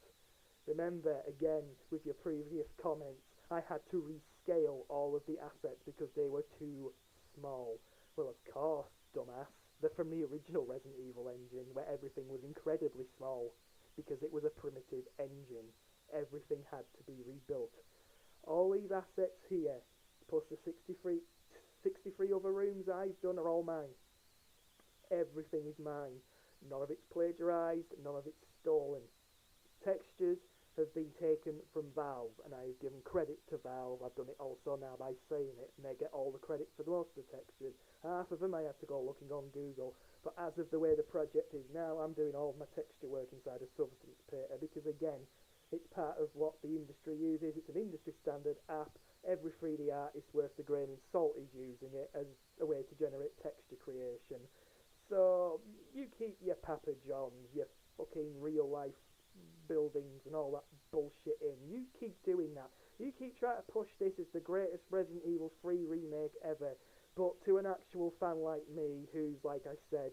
Remember, again, with your previous comments, I had to rescale all of the assets because they were too small. Well, of course, dumbass. They're from the original Resident Evil engine, where everything was incredibly small, because it was a primitive engine. Everything had to be rebuilt. All these assets here, plus the 63 other rooms I've done, are all mine. Everything is mine. None of it's plagiarised, none of it's stolen. Textures have been taken from Valve, and I've given credit to Valve. I've done it also now by saying it, and they get all the credit for most of the textures. Half of them I have to go looking on Google, but as of the way the project is now, I'm doing all of my texture work inside of Substance Painter, because again, it's part of what the industry uses. It's an industry standard app. Every 3D artist worth the grain in salt is using it as a way to generate texture creation. So you keep your Papa Johns, your fucking real life buildings and all that bullshit in. You keep doing that. You keep trying to push this as the greatest Resident Evil 3 remake ever. But to an actual fan like me, who's, like I said,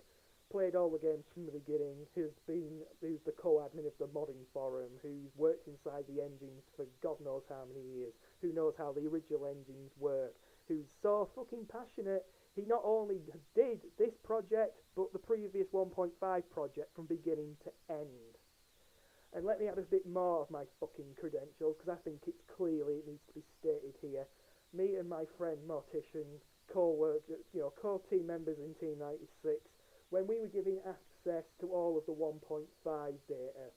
played all the games from the beginning, who's the co-admin of the modding forum, who's worked inside the engines for God knows how many years, who knows how the original engines work, who's so fucking passionate, he not only did this project, but the previous 1.5 project from beginning to end. And let me add a bit more of my fucking credentials, because I think it needs to be stated here. Me and my friend Mortician, co-team members in Team 96, when we were giving access to all of the 1.5 data,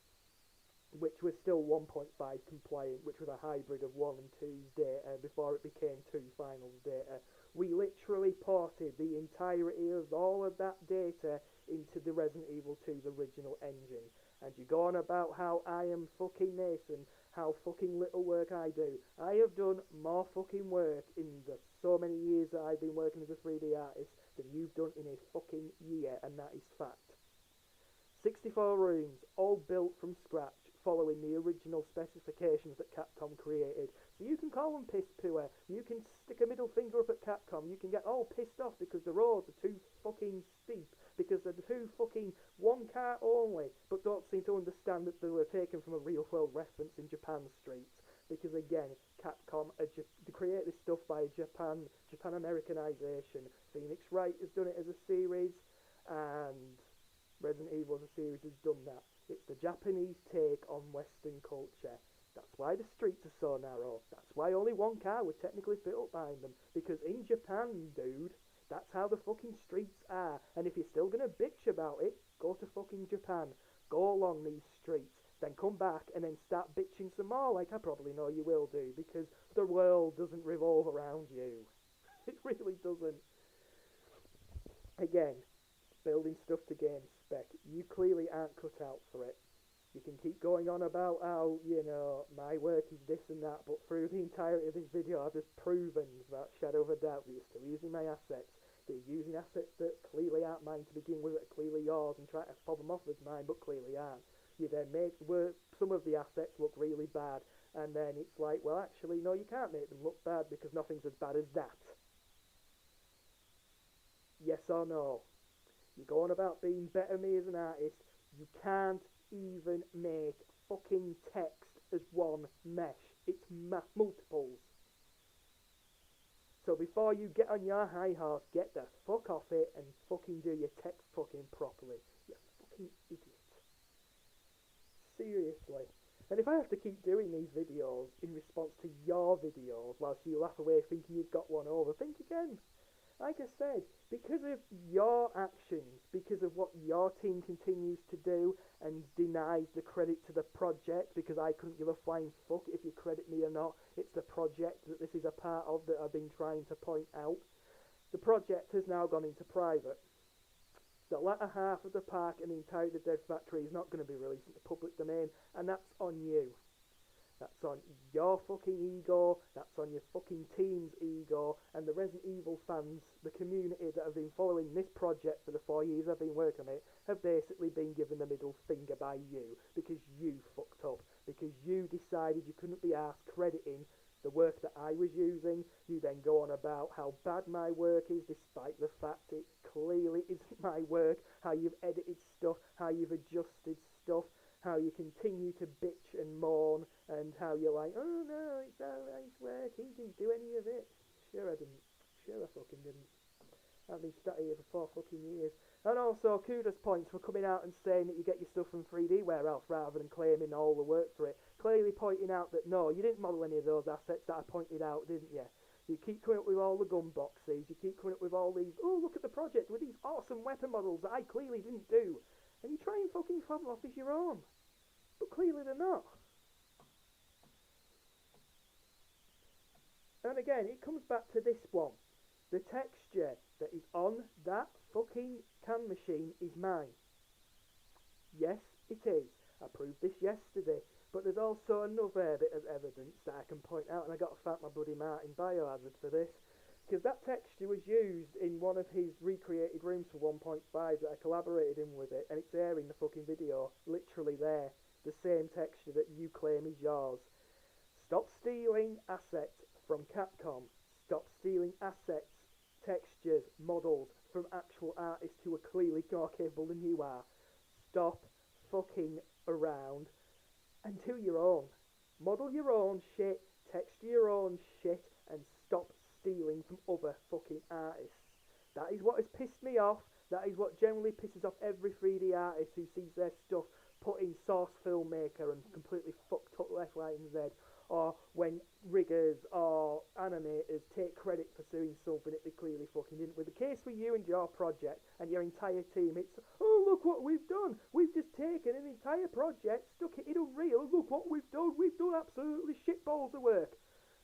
which was still 1.5 compliant, which was a hybrid of 1 and 2's data before it became 2 finals data, we literally ported the entirety of all of that data into the Resident Evil 2's original engine. And you go on about how I am fucking this and how fucking little work I do. I have done more fucking work in the so many years that I've been working as a 3D artist than you've done in a fucking year, and that is fact. 64 rooms, all built from scratch, following the original specifications that Capcom created. So you can call them piss poor, you can stick a middle finger up at Capcom, you can get all pissed off because the roads are too fucking steep, because they're too fucking one car only, but don't seem to understand that they were taken from a real world reference in Japan streets. Because again, Capcom create this stuff by Japan Americanization. Phoenix Wright has done it as a series, and Resident Evil as a series has done that. It's the Japanese take on Western culture. That's why the streets are so narrow. That's why only one car was technically fit up behind them. Because in Japan, dude, that's how the fucking streets are. And if you're still gonna bitch about it, go to fucking Japan. Go along these streets. Then come back and then start bitching some more, like I probably know you will do. Because the world doesn't revolve around you. It really doesn't. Again, building stuff to game spec. You clearly aren't cut out for it. You can keep going on about how, you know, my work is this and that, but through the entirety of this video I've just proven without shadow of a doubt that you're still using my assets. That you're using assets that clearly aren't mine to begin with, that are clearly yours, and try to fob them off as mine, but clearly aren't. You then make some of the assets look really bad, and then it's like, well actually no, you can't make them look bad because nothing's as bad as that. Yes or no? You go on about being better me as an artist, you can't even make fucking text as one mesh. It's multiples. So before you get on your high horse, get the fuck off it and fucking do your text fucking properly. You fucking idiot. Seriously. And if I have to keep doing these videos in response to your videos whilst you laugh away thinking you've got one over, think again. Like I said, because of your actions, because of what your team continues to do and denies the credit to the project, because I couldn't give a flying fuck if you credit me or not, it's the project that this is a part of that I've been trying to point out. The project has now gone into private. The latter half of the park and the entirety of the Dead Factory is not going to be released into public domain, and that's on you. That's on your fucking ego, that's on your fucking team's ego, and the Resident Evil fans, the community that have been following this project for the 4 years I've been working on it, have basically been given the middle finger by you, because you fucked up, because you decided you couldn't be asked crediting the work that I was using. You then go on about how bad my work is, despite the fact it clearly isn't my work, how you've edited stuff, how you've adjusted stuff, how you continue to bitch and moan, and how you're like, oh no, it's all nice work, he didn't do any of it. Sure I didn't. Sure I fucking didn't. I've been sat here for 4 fucking years. And also, kudos points for coming out and saying that you get your stuff from 3D Warehouse rather than claiming all the work for it. Clearly pointing out that, no, you didn't model any of those assets that I pointed out, didn't you? You keep coming up with all the gun boxes, you keep coming up with all these, oh, look at the project with these awesome weapon models that I clearly didn't do. And you try and fucking fob them off as your own. But clearly they're not. And again, it comes back to this one. The texture that is on that fucking can machine is mine. Yes, it is. I proved this yesterday. But there's also another bit of evidence that I can point out, and I got to thank my buddy Martin Biohazard for this, because that texture was used in one of his recreated rooms for 1.5 that I collaborated in with it, and it's there in the fucking video, literally there. The same texture that you claim is yours. Stop stealing assets from Capcom. Stop stealing assets, textures, models from actual artists who are clearly more capable than you are. Stop fucking around and do your own. Model your own shit, texture your own shit, and stop stealing from other fucking artists. That is what has pissed me off. That is what generally pisses off every 3D artist who sees their stuff put in Source Filmmaker and completely fucked up left, right and Z. Or when riggers or animators take credit for doing something that they clearly fucking fucking, didn't we? The case with you and your project and your entire team, it's, oh, look what we've done. We've just taken an entire project, stuck it in Unreal, look what we've done. We've done absolutely shitballs of work.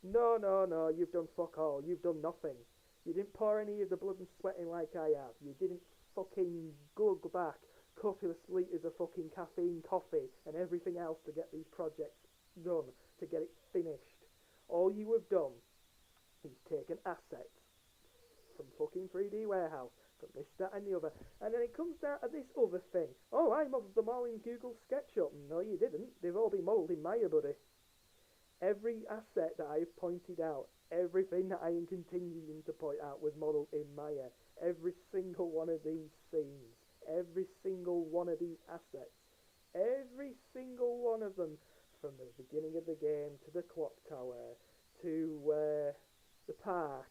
No, no, no, you've done fuck all. You've done nothing. You didn't pour any of the blood and sweat in like I have. You didn't fucking glug back copious litres of fucking caffeine coffee and everything else to get these projects done, to get it finished. All you have done is taken assets from fucking 3D Warehouse, from this, that and the other, and then it comes down to this other thing. Oh, I modelled them all in Google SketchUp. No, you didn't. They've all been modelled in Maya, buddy. Every asset that I've pointed out, everything that I am continuing to point out was modelled in Maya. Every single one of these scenes, every single one of these assets, every single one of them, from the beginning of the game to the clock tower, to the park,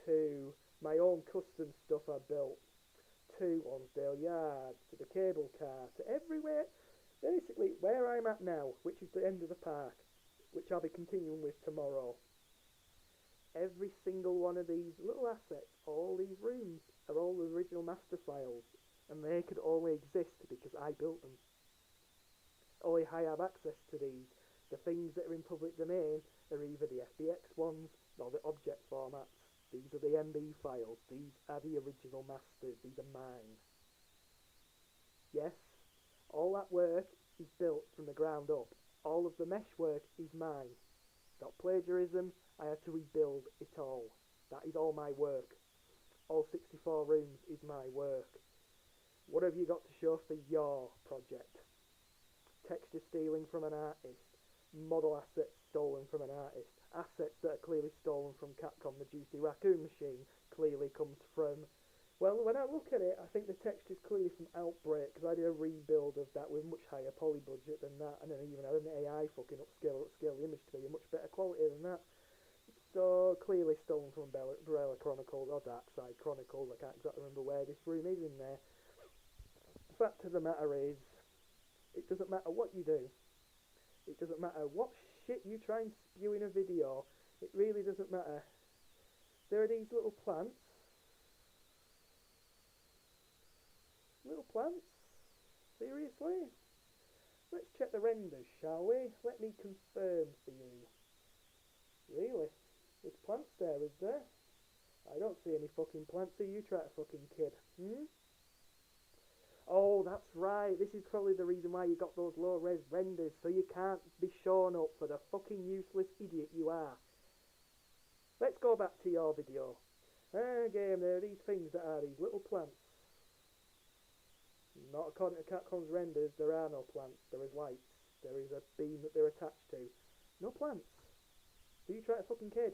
to my own custom stuff I built, to Lonsdale Yard, to the cable car, to everywhere. Basically, where I'm at now, which is the end of the park, which I'll be continuing with tomorrow. Every single one of these little assets, all these rooms, are all the original master files, and they could only exist because I built them. Only I have access to these. The things that are in public domain are either the FBX ones or the object formats. These are the MB files. These are the original masters. These are mine. Yes, all that work is built from the ground up. All of the mesh work is mine. Got plagiarism, I had to rebuild it all. That is all my work. All 64 rooms is my work. What have you got to show for your project? Texture stealing from an artist. Model assets stolen from an artist. Assets that are clearly stolen from Capcom. The Juicy Raccoon machine clearly comes from... Well, when I look at it, I think the texture's clearly from Outbreak, because I did a rebuild of that with much higher poly budget than that, and then even had an AI fucking upscale the image to be a much better quality than that. So, clearly stolen from Umbrella Chronicles or Darkside Chronicles. I can't exactly remember where this room is in there. The fact of the matter is, it doesn't matter what you do. It doesn't matter what shit you try and spew in a video. It really doesn't matter. There are these little plants. Little plants? Seriously? Let's check the renders, shall we? Let me confirm for you. Really? There's plants there, is there? I don't see any fucking plants, so you try it, fucking kid. Oh, that's right. This is probably the reason why you got those low-res renders, so you can't be shown up for the fucking useless idiot you are. Let's go back to your video. Again, there are these things that are these little plants. Not according to Capcom's renders, there are no plants. There is lights. There is a beam that they're attached to. No plants. So you try to fucking kid.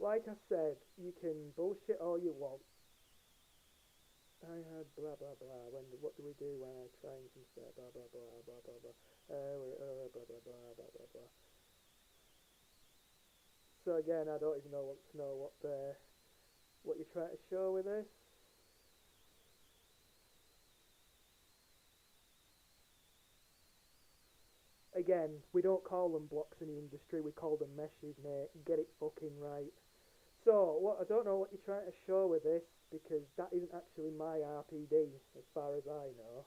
Like I said, you can bullshit all you want. I had blah blah blah. What do we do when I try and compare blah blah blah blah blah blah blah blah blah blah blah blah. So again, I don't even know what you're trying to show with this. Again, we don't call them blocks in the industry, we call them meshes, mate. Get it fucking right. So, I don't know what you're trying to show with this, because that isn't actually my RPD, as far as I know.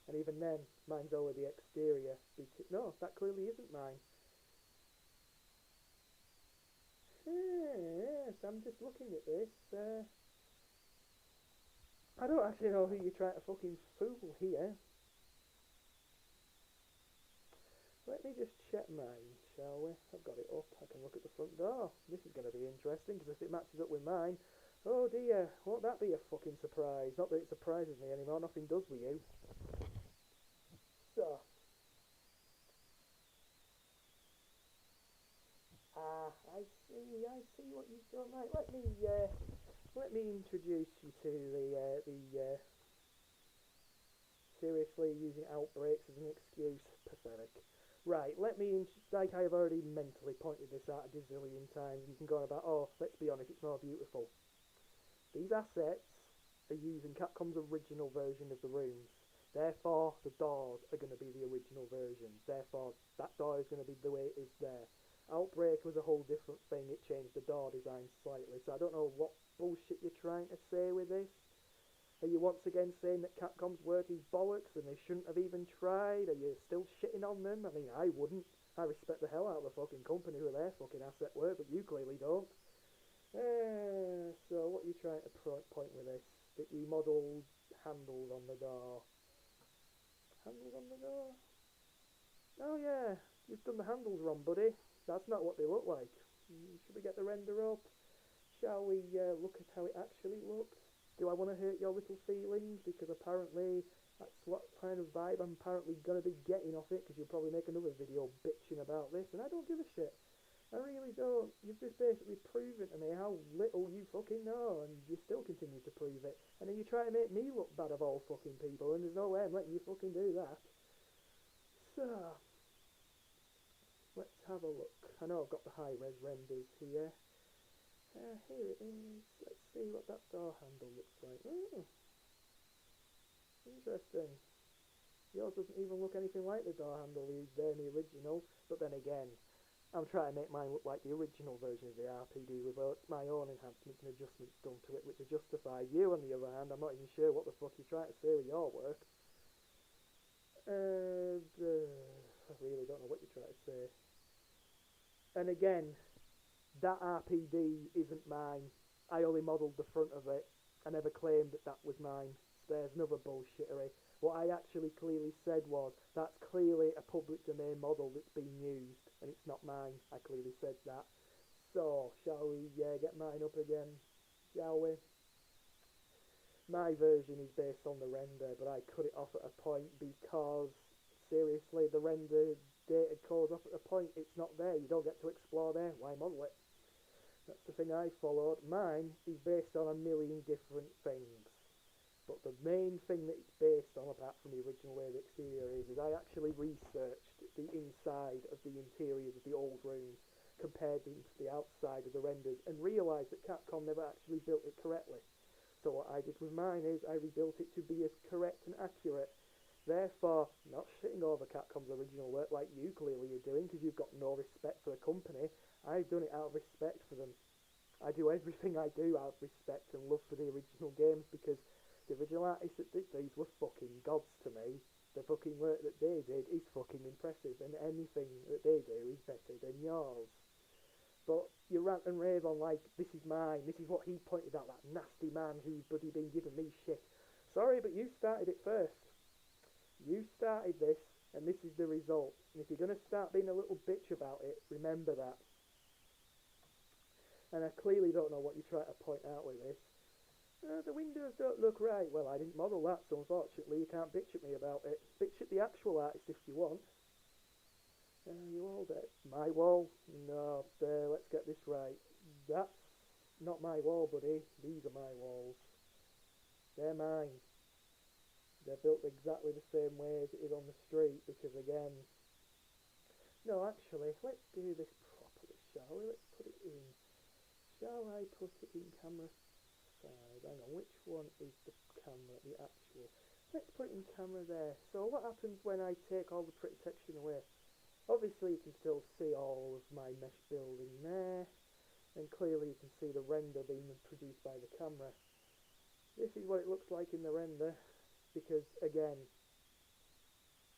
And even then, mine's only the exterior. No, that clearly isn't mine. Yes, I'm just looking at this. I don't actually know who you're trying to fucking fool here. Let me just check mine, shall we? I've got it up. I can look at the front door. This is going to be interesting, because if it matches up with mine, oh dear, won't that be a fucking surprise? Not that it surprises me anymore, nothing does with you. So. I see what you've done. Right, let me introduce you to the seriously using outbreaks as an excuse. Pathetic. Right, like I've already mentally pointed this out a gazillion times, you can go on about, oh, let's be honest, it's more beautiful. These assets are using Capcom's original version of the rooms. Therefore, the doors are going to be the original version. Therefore, that door is going to be the way it is there. Outbreak was a whole different thing. It changed the door design slightly. So I don't know what bullshit you're trying to say with this. Are you once again saying that Capcom's work is bollocks and they shouldn't have even tried? Are you still shitting on them? I mean, I wouldn't. I respect the hell out of the fucking company who their fucking asset were, but you clearly don't. So what are you trying to point with this? That you modelled handles on the door. Handles on the door? Oh yeah, you've done the handles wrong, buddy. That's not what they look like. Should we get the render up? Shall we look at how it actually looks? Do I want to hurt your little feelings? Because apparently that's what kind of vibe I'm apparently going to be getting off it, because you'll probably make another video bitching about this, and I don't give a shit. I really don't. You've just basically proven to me how little you fucking know, and you still continue to prove it. And then you try to make me look bad of all fucking people, and there's no way I'm letting you fucking do that. So, let's have a look. I know I've got the high-res renders here. Here it is. Let's see what that door handle looks like. Oh, interesting. Yours doesn't even look anything like the door handle used there in the original, but then again, I'm trying to make mine look like the original version of the RPD with my own enhancements and adjustments done to it, which will justify you. On the other hand, I'm not even sure what the fuck you're trying to say with your work. I really don't know what you're trying to say. And again, that RPD isn't mine. I only modelled the front of it. I never claimed that that was mine. So there's another bullshittery. What I actually clearly said was, that's clearly a public domain model that's being used, and it's not mine. I clearly said that. So, shall we get mine up again? Shall we? My version is based on the render, but I cut it off at a point because, seriously, the render data goes off at a point. It's not there. You don't get to explore there. Why model it? That's the thing I followed. Mine is based on a million different things. But the main thing that it's based on, apart from the original way the exterior is I actually researched the inside of the interiors of the old rooms, compared them to the outside of the renders, and realised that Capcom never actually built it correctly. So what I did with mine is I rebuilt it to be as correct and accurate. Therefore, not shitting over Capcom's original work like you clearly are doing, because you've got no respect for the company. I've done it out of respect for them. I do everything I do out of respect and love for the original games, because the original artists that did these were fucking gods to me. The fucking work that they did is fucking impressive, and anything that they do is better than yours. But you rant and rave on like, this is mine, this is what he pointed out, that nasty man who's bloody been giving me shit. Sorry, but you started it first. You started this, and this is the result. And if you're going to start being a little bitch about it, remember that. And I clearly don't know what you're trying to point out with this. The windows don't look right. Well, I didn't model that, so unfortunately you can't bitch at me about it. Bitch at the actual artist if you want. Your wall there. My wall? No, there, let's get this right. That's not my wall, buddy. These are my walls. They're mine. They're built exactly the same way as it is on the street, because again... No, actually, let's do this properly, shall we? Let's put it in. Shall I put it in camera 5? Hang on, which one is the camera, the actual? Let's put it in camera there. So what happens when I take all the pretty texture away? Obviously you can still see all of my mesh building there, and clearly you can see the render being produced by the camera. This is what it looks like in the render, because again,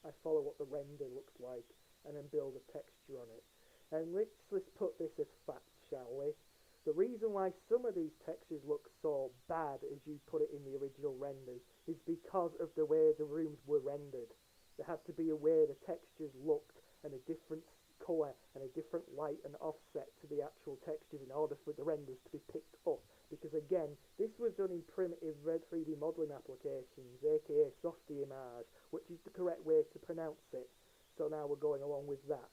I follow what the render looks like, and then build a texture on it. And let's put this as fact, shall we? The reason why some of these textures look so bad as you put it in the original renders is because of the way the rooms were rendered. There has to be a way the textures looked, and a different colour and a different light and offset to the actual textures in order for the renders to be picked up. Because again, this was done in primitive 3D modelling applications, aka Softimage, which is the correct way to pronounce it. So now we're going along with that.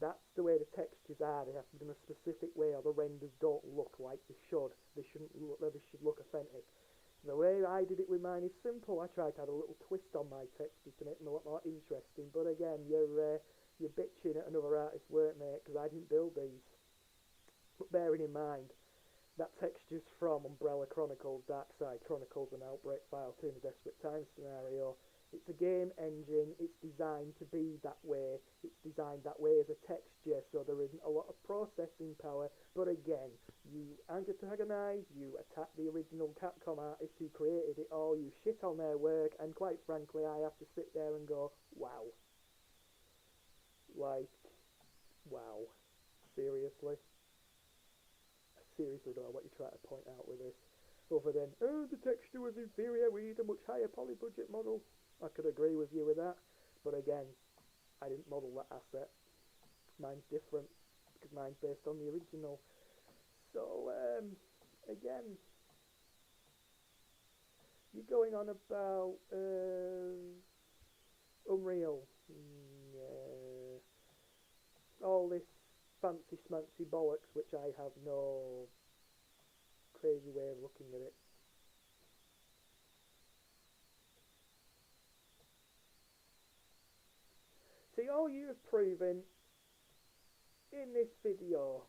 That's the way the textures are. They have to be done a specific way, or the renders don't look like they should. They should look authentic. The way I did it with mine is simple. I tried to add a little twist on my textures to make them a lot more interesting. But again, you're bitching at another artist's work, mate, because I didn't build these. But bearing in mind, that texture's from Umbrella Chronicles, Darkside Chronicles, and Outbreak File 2 in the Desperate Times scenario. It's a game engine. It's designed to be that way. It's designed that way as a texture, so there isn't a lot of processing power. But again, you antagonize, you attack the original Capcom artists who created it all, you shit on their work, and quite frankly, I have to sit there and go, wow. Like, wow. Seriously? I seriously don't know what you're trying to point out with this. Other than, oh, the texture was inferior, we need a much higher poly-budget model. I could agree with you with that. But again, I didn't model that asset. Mine's different, because mine's based on the original. So, again, you're going on about Unreal. Yeah. All this fancy smancy bollocks, which I have no crazy way of looking at it. See, all you have proven in this video,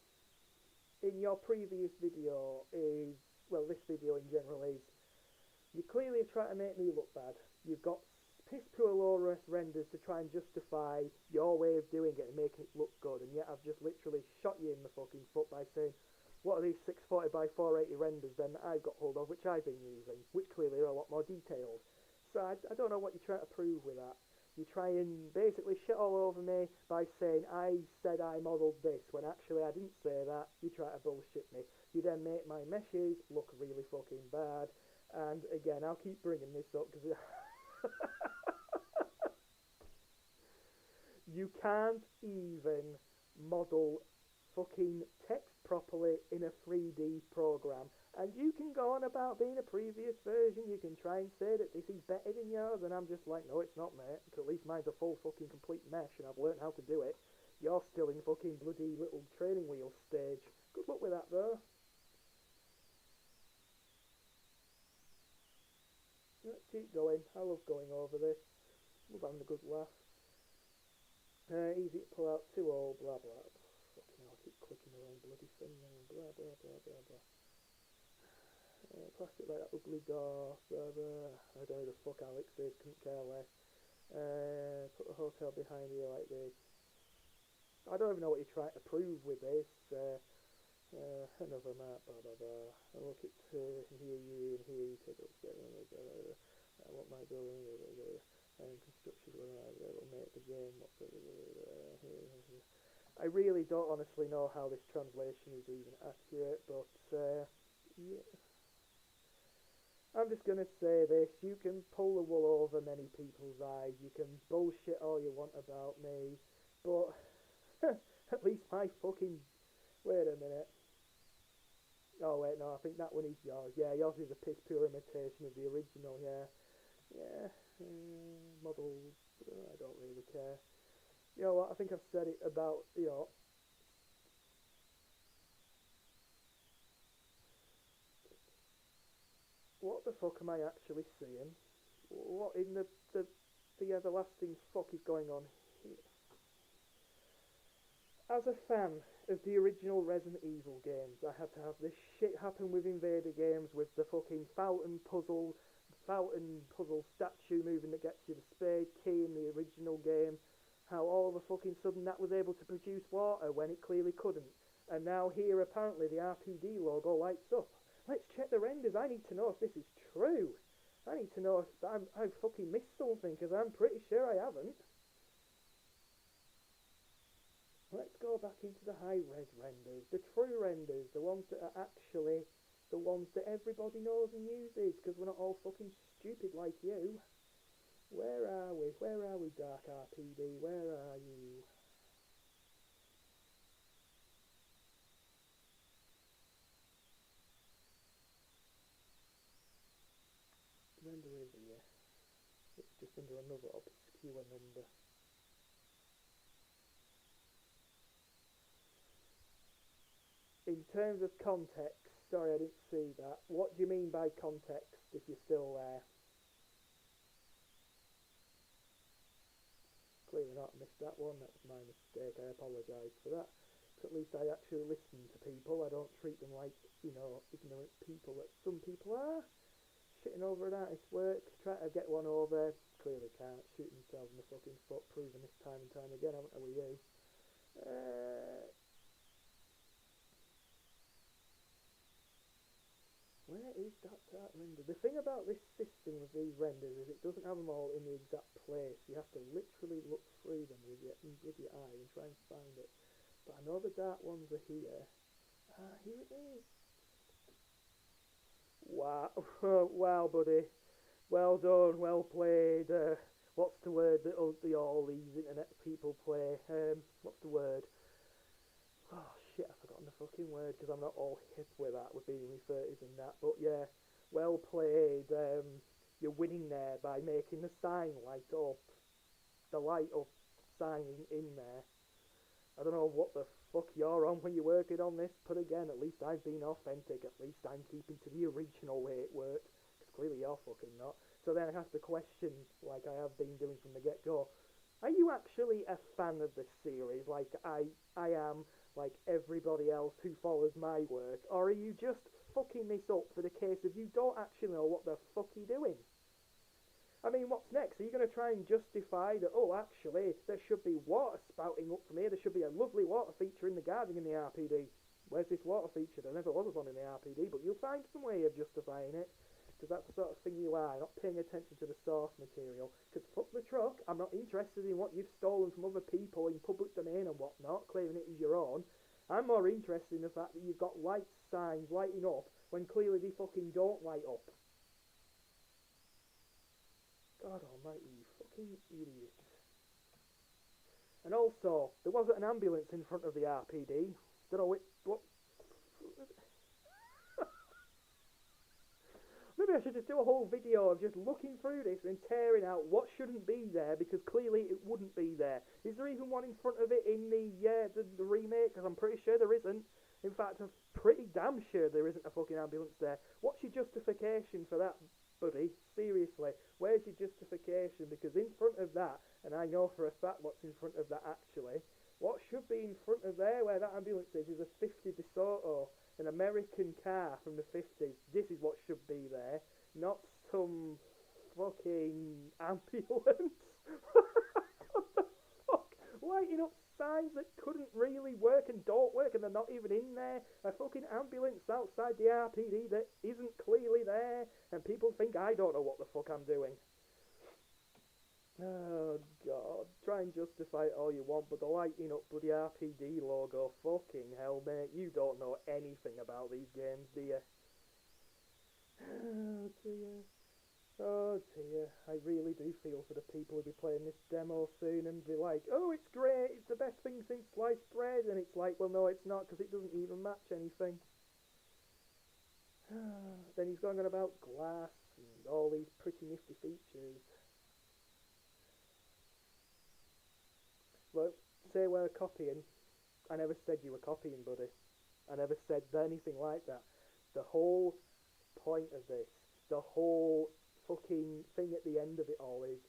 in your previous video, is, well, this video in general is, you clearly are trying to make me look bad. You've got piss poor low-res renders to try and justify your way of doing it and making it look good, and yet I've just literally shot you in the fucking foot by saying, what are these 640 by 480 renders then that I've got hold of, which I've been using, which clearly are a lot more detailed. So I don't know what you're trying to prove with that. You try and basically shit all over me by saying I said I modelled this, when actually I didn't say that. You try to bullshit me. You then make my meshes look really fucking bad. And again, I'll keep bringing this up because you can't even model fucking text properly in a 3D program. And you can go on about being a previous version, you can try and say that this is better than yours, and I'm just like, no, it's not, mate, because at least mine's a full fucking complete mesh, and I've learned how to do it. You're still in fucking bloody little training wheel stage. Good luck with that, though. Let's keep going. I love going over this. Love having a good laugh. Easy to pull out, too old, blah blah. Fucking hell, I keep clicking the wrong bloody thing now. Blah blah blah blah blah. Plastic like that ugly door, blah blah. I don't know who the fuck Alex is, couldn't care less. Put the hotel behind you like this. I don't even know what you're trying to prove with this. Another map, blah blah blah. I look at hear you and hear you take up I want my building, and construction will make the game. I really don't honestly know how this translation is even accurate, but yeah. I'm just going to say this, you can pull the wool over many people's eyes, you can bullshit all you want about me, but at least my fucking... Wait a minute. Oh wait, no, I think that one is yours. Yeah, yours is a piss poor imitation of the original, yeah. Yeah, models, I don't really care. You know what, I think I've said it about, you know... What the fuck am I actually seeing? What in the everlasting fuck is going on here? As a fan of the original Resident Evil games, I had to have this shit happen with Invader games with the fucking fountain puzzle statue moving that gets you the spade key in the original game. How all of a fucking sudden that was able to produce water when it clearly couldn't. And now here apparently the RPD logo lights up. Let's check the renders. I need to know if this is true. I need to know if I've fucking missed something, because I'm pretty sure I haven't. Let's go back into the high-res renders, the true renders, the ones that are actually the ones that everybody knows and uses, because we're not all fucking stupid like you. Where are we? Where are we, Dark RPD? Where are you? Render is here. It's just under another obscure number. In terms of context, sorry I didn't see that. What do you mean by context, if you're still there? Clearly not, missed that one, that was my mistake, I apologise for that. But at least I actually listen to people, I don't treat them like, you know, ignorant people that some people are. shitting over an artist's work, try to get one over, clearly can't, shoot themselves in the fucking foot, proving this time and time again, haven't I, with you? Where is that render? The thing about this system of these renders is it doesn't have them all in the exact place. You have to literally look through them with your eye and try and find it. But I know the dark ones are here. Ah, here it is. Wow, wow, buddy. Well done, well played. What's the word that all these internet people play? What's the word? Oh shit, I've forgotten the fucking word because I'm not all hip with that, with being in my 30s and that. But yeah, well played. You're winning there by making the sign light up. The light up sign in there. I don't know what the fuck you're on when you're working on this, but again, at least I've been authentic. At least I'm keeping to the original way it worked. Because clearly you're fucking not. So then I have to question, like I have been doing from the get-go, are you actually a fan of this series, like I am, like everybody else who follows my work? Or are you just fucking this up for the case of you don't actually know what the fuck you're doing? I mean, what's next? Are you going to try and justify that, oh, actually, there should be water spouting up from here, there should be a lovely water feature in the garden in the RPD? Where's this water feature? There never was one in the RPD, but you'll find some way of justifying it. Because that's the sort of thing you are, not paying attention to the source material. Because fuck the truck, I'm not interested in what you've stolen from other people in public domain and whatnot, claiming it as your own. I'm more interested in the fact that you've got light signs lighting up when clearly they fucking don't light up. God almighty, you fucking idiot. And also, there wasn't an ambulance in front of the RPD. Don't know what. Maybe I should just do a whole video of just looking through this and tearing out what shouldn't be there, because clearly it wouldn't be there. Is there even one in front of it in the remake? Because I'm pretty sure there isn't. In fact, I'm pretty damn sure there isn't a fucking ambulance there. What's your justification for that, buddy? Seriously, where's your justification? Because in front of that, and I know for a fact what's in front of that actually, what should be in front of there where that ambulance is a 50 DeSoto, an American car from the 50s. This is what should be there, not some fucking ambulance. What the fuck? Lighting up signs that couldn't really work and don't work, and they're not even in there. A fucking ambulance outside the RPD that isn't clearly there, and people think I don't know what the fuck I'm doing. Oh god, try and justify it all you want, but the lighting up bloody RPD logo, fucking hell mate, you don't know anything about these games, do you? Oh dear, oh dear, I really do feel for the people who'll be playing this demo soon and be like, oh it's great, it's the best thing since sliced bread, and it's like, well no it's not, because it doesn't even match anything. Then he's going on about glass and all these pretty nifty features. Well, say we're copying. I never said you were copying, buddy. I never said anything like that. The whole point of this, the whole fucking thing at the end of it all is,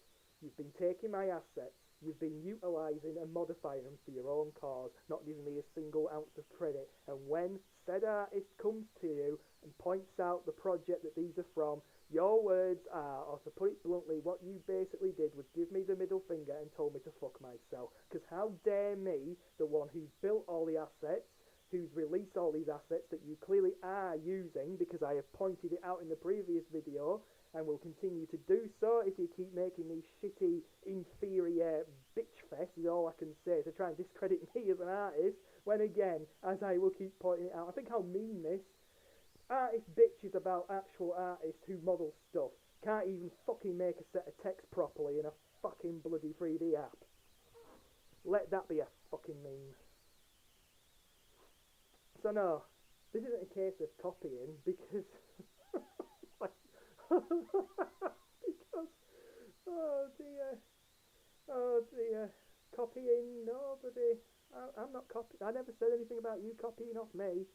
you've been taking my assets, you've been utilising and modifying them for your own cause, not giving me a single ounce of credit, and when said artist comes to you and points out the project that these are from, your words are, or to put it bluntly, what you basically did was give me the middle finger and told me to fuck myself. Because how dare me, the one who's built all the assets, who's released all these assets that you clearly are using, because I have pointed it out in the previous video, and will continue to do so if you keep making these shitty, inferior bitch fest, is all I can say, to try and discredit me as an artist, when again, as I will keep pointing it out, I think I'll mean this, artist bitch is about actual artists who model stuff. Can't even fucking make a set of text properly in a fucking bloody 3D app. Let that be a fucking meme. So no, this isn't a case of copying, because because oh dear, copying, nobody. I'm not copying. I never said anything about you copying off me.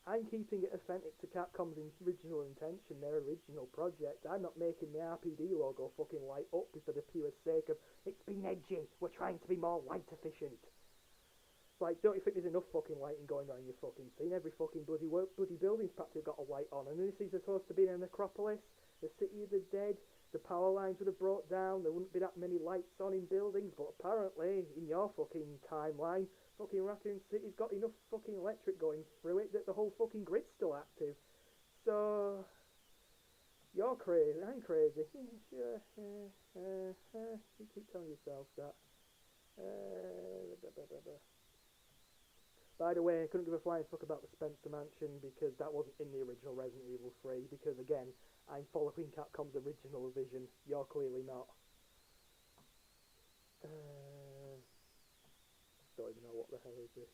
I'm keeping it authentic to Capcom's original intention, their original project. I'm not making the RPD logo fucking light up for the pure sake of, it's been edgy, we're trying to be more light efficient. It's like, don't you think there's enough fucking lighting going on in your fucking scene? Every fucking bloody building's practically got a light on, and this is supposed to be in a necropolis. the city of the dead, the power lines would have brought down, there wouldn't be that many lights on in buildings, but apparently, in your fucking timeline, fucking Raccoon City's got enough fucking electric going through it that the whole fucking grid's still active. So, you're crazy, I'm crazy. Sure, you keep telling yourself that. By the way, I couldn't give a flying fuck about the Spencer Mansion because that wasn't in the original Resident Evil 3, because again, I'm following Capcom's original vision. You're clearly not. Don't even know what the hell is this.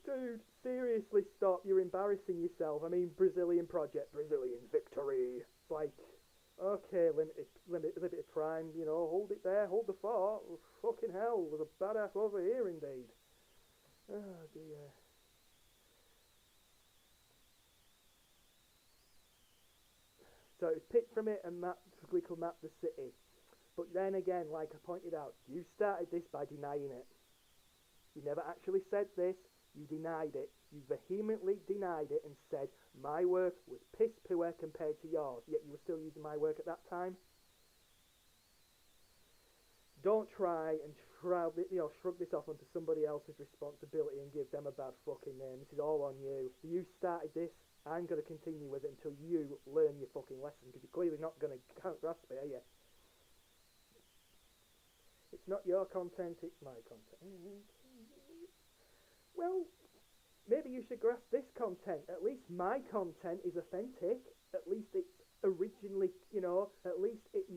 Dude, seriously stop, you're embarrassing yourself. I mean, Brazilian project, Brazilian victory. It's like, okay, limited prime, you know, hold it there, hold the fort. Fucking hell, there's a badass over here indeed. Oh dear. So it's picked from it and we could map the city. But then again, like I pointed out, you started this by denying it. You never actually said this, you denied it. You vehemently denied it and said my work was piss poor compared to yours, yet you were still using my work at that time. Don't try and shrug this off onto somebody else's responsibility and give them a bad fucking name. This is all on you. You started this. I'm going to continue with it until you learn your fucking lesson, because you're clearly not going to grasp it, are you? It's not your content, it's my content. Well, maybe you should grasp this content. At least my content is authentic. At least it's originally, at least it,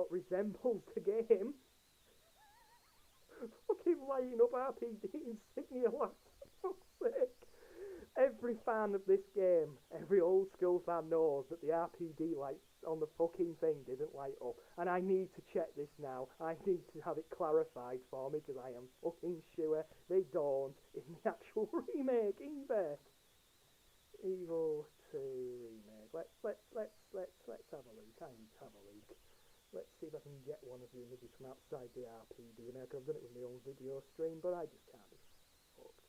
resembles the game. Fucking lighting up RPG insignia, lads, for fuck's sake. Every fan of this game, every old school fan knows that the RPD lights on the fucking thing didn't light up. And I need to check this now. I need to have it clarified for me, because I am fucking sure they don't in the actual remake either. Evil 2 remake. Let's have a look. I need to have a look. Let's see if I can get one of the images from outside the RPD. I mean, I could have done it with my own video stream, but I just can't be fucked.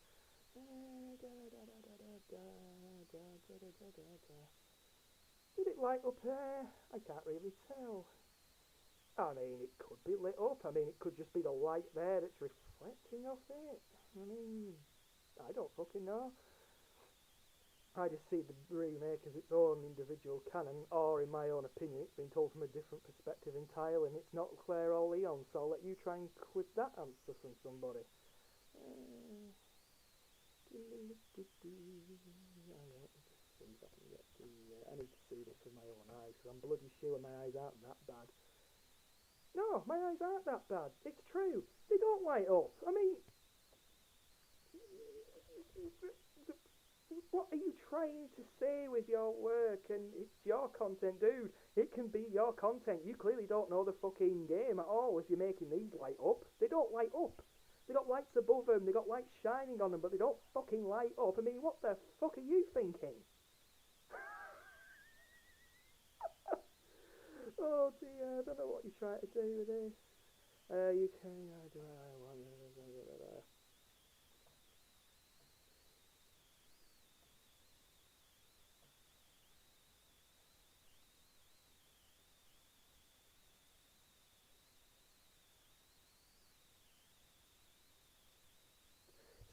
Did it light up there? I can't really tell. I mean, it could be lit up. I mean, it could just be the light there that's reflecting off it. I mean, I don't fucking know. I just see the remake as its own individual canon, or in my own opinion, it's been told from a different perspective entirely, and it's not Claire or Leon, so I'll let you try and quit that answer from somebody. I need to see this with my own eyes, because I'm bloody sure my eyes aren't that bad. No, my eyes aren't that bad. It's true. They don't light up. I mean, what are you trying to say with your work? And it's your content, dude. It can be your content. You clearly don't know the fucking game at all if you're making these light up. They don't light up. They got lights above them, they got lights shining on them, but they don't fucking light up. I mean, what the fuck are you thinking? Oh dear, I don't know what you're trying to do with this. You can...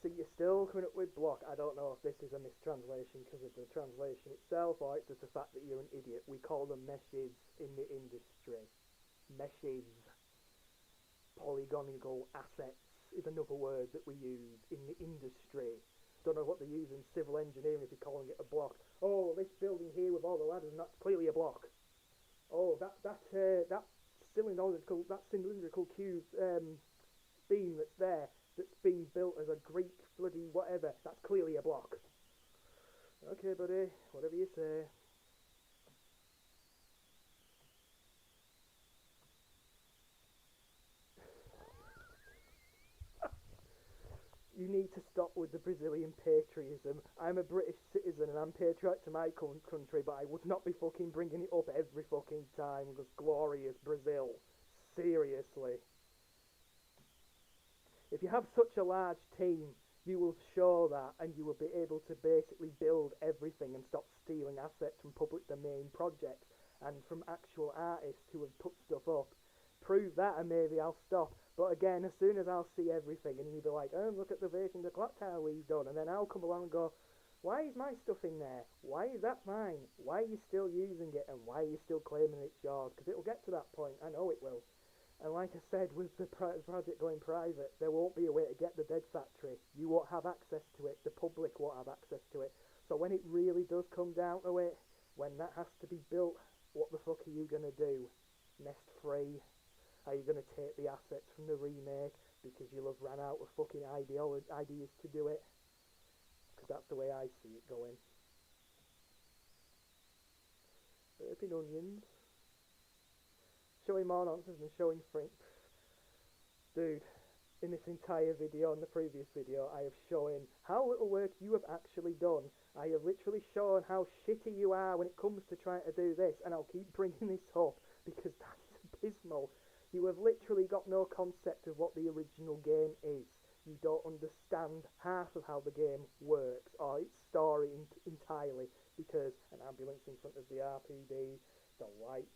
So you're still coming up with block. I don't know if this is a mistranslation because of the translation itself, or it's just the fact that you're an idiot. We call them meshes in the industry. Meshes. Polygonal assets is another word that we use in the industry. Don't know what they use in civil engineering if you're calling it a block. Oh, this building here with all the ladders, and that's clearly a block. Oh, that cylindrical cube beam that's there, that's being built as a Greek bloody whatever, that's clearly a block. Okay, buddy, whatever you say. You need to stop with the Brazilian patriotism. I'm a British citizen and I'm patriotic to my country, but I would not be fucking bringing it up every fucking time because glorious Brazil. Seriously. If you have such a large team, you will show that, and you will be able to basically build everything and stop stealing assets from public domain projects and from actual artists who have put stuff up. Prove that and maybe I'll stop. But again, as soon as I'll see everything and you'll be like, oh, look at the version of the clock tower we've done, and then I'll come along and go, why is my stuff in there? Why is that mine? Why are you still using it? And why are you still claiming it's yours? Because it'll get to that point. I know it will. And like I said, with the project going private, there won't be a way to get the Dead Factory. You won't have access to it. The public won't have access to it. So when it really does come down to it, when that has to be built, what the fuck are you going to do? Nest free? Are you going to take the assets from the remake because you'll have ran out of fucking ideas to do it? Because that's the way I see it going. Burping onions. Showing more nonsense than showing free. Dude, in this entire video and the previous video, I have shown how little work you have actually done. I have literally shown how shitty you are when it comes to trying to do this, and I'll keep bringing this up because that is abysmal. You have literally got no concept of what the original game is. You don't understand half of how the game works or its story entirely, because an ambulance in front of the RPD, the lights,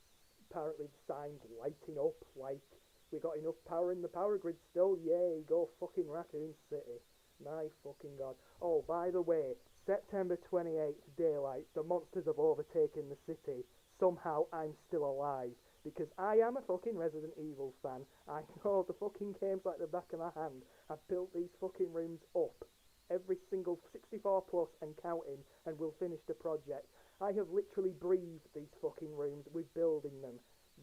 apparently the signs lighting up like we got enough power in the power grid still, yay, go fucking Raccoon City. My fucking god. Oh, by the way, September 28th, daylight, the monsters have overtaken the city. Somehow I'm still alive. Because I am a fucking Resident Evil fan. I know the fucking games like the back of my hand. I've built these fucking rooms up. Every single 64 plus and counting, and we'll finish the project. I have literally breathed these fucking rooms with building them.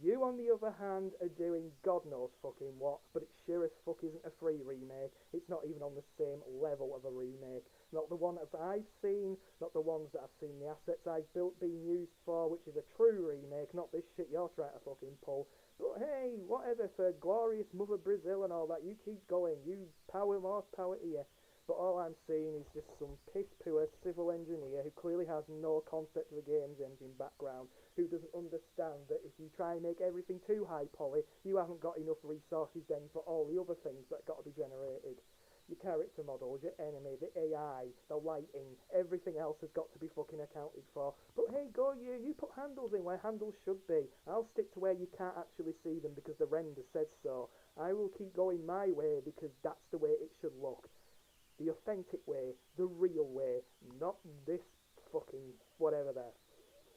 You, on the other hand, are doing God knows fucking what, but it sure as fuck isn't a free remake. It's not even on the same level of a remake. Not the one that I've seen, not the ones that I've seen the assets I've built being used for, which is a true remake, not this shit you're trying to fucking pull. But hey, whatever, for glorious Mother Brazil and all that, you keep going, you power, more power to you. But all I'm seeing is just some piss-poor civil engineer who clearly has no concept of the game's engine background, who doesn't understand that if you try and make everything too high poly, you haven't got enough resources then for all the other things that got to be generated. Your character models, your enemy, the AI, the lighting, everything else has got to be fucking accounted for. But hey, go you put handles in where handles should be. I'll stick to where you can't actually see them because the render says so. I will keep going my way because that's the way it should look. The authentic way, the real way, not this fucking whatever there.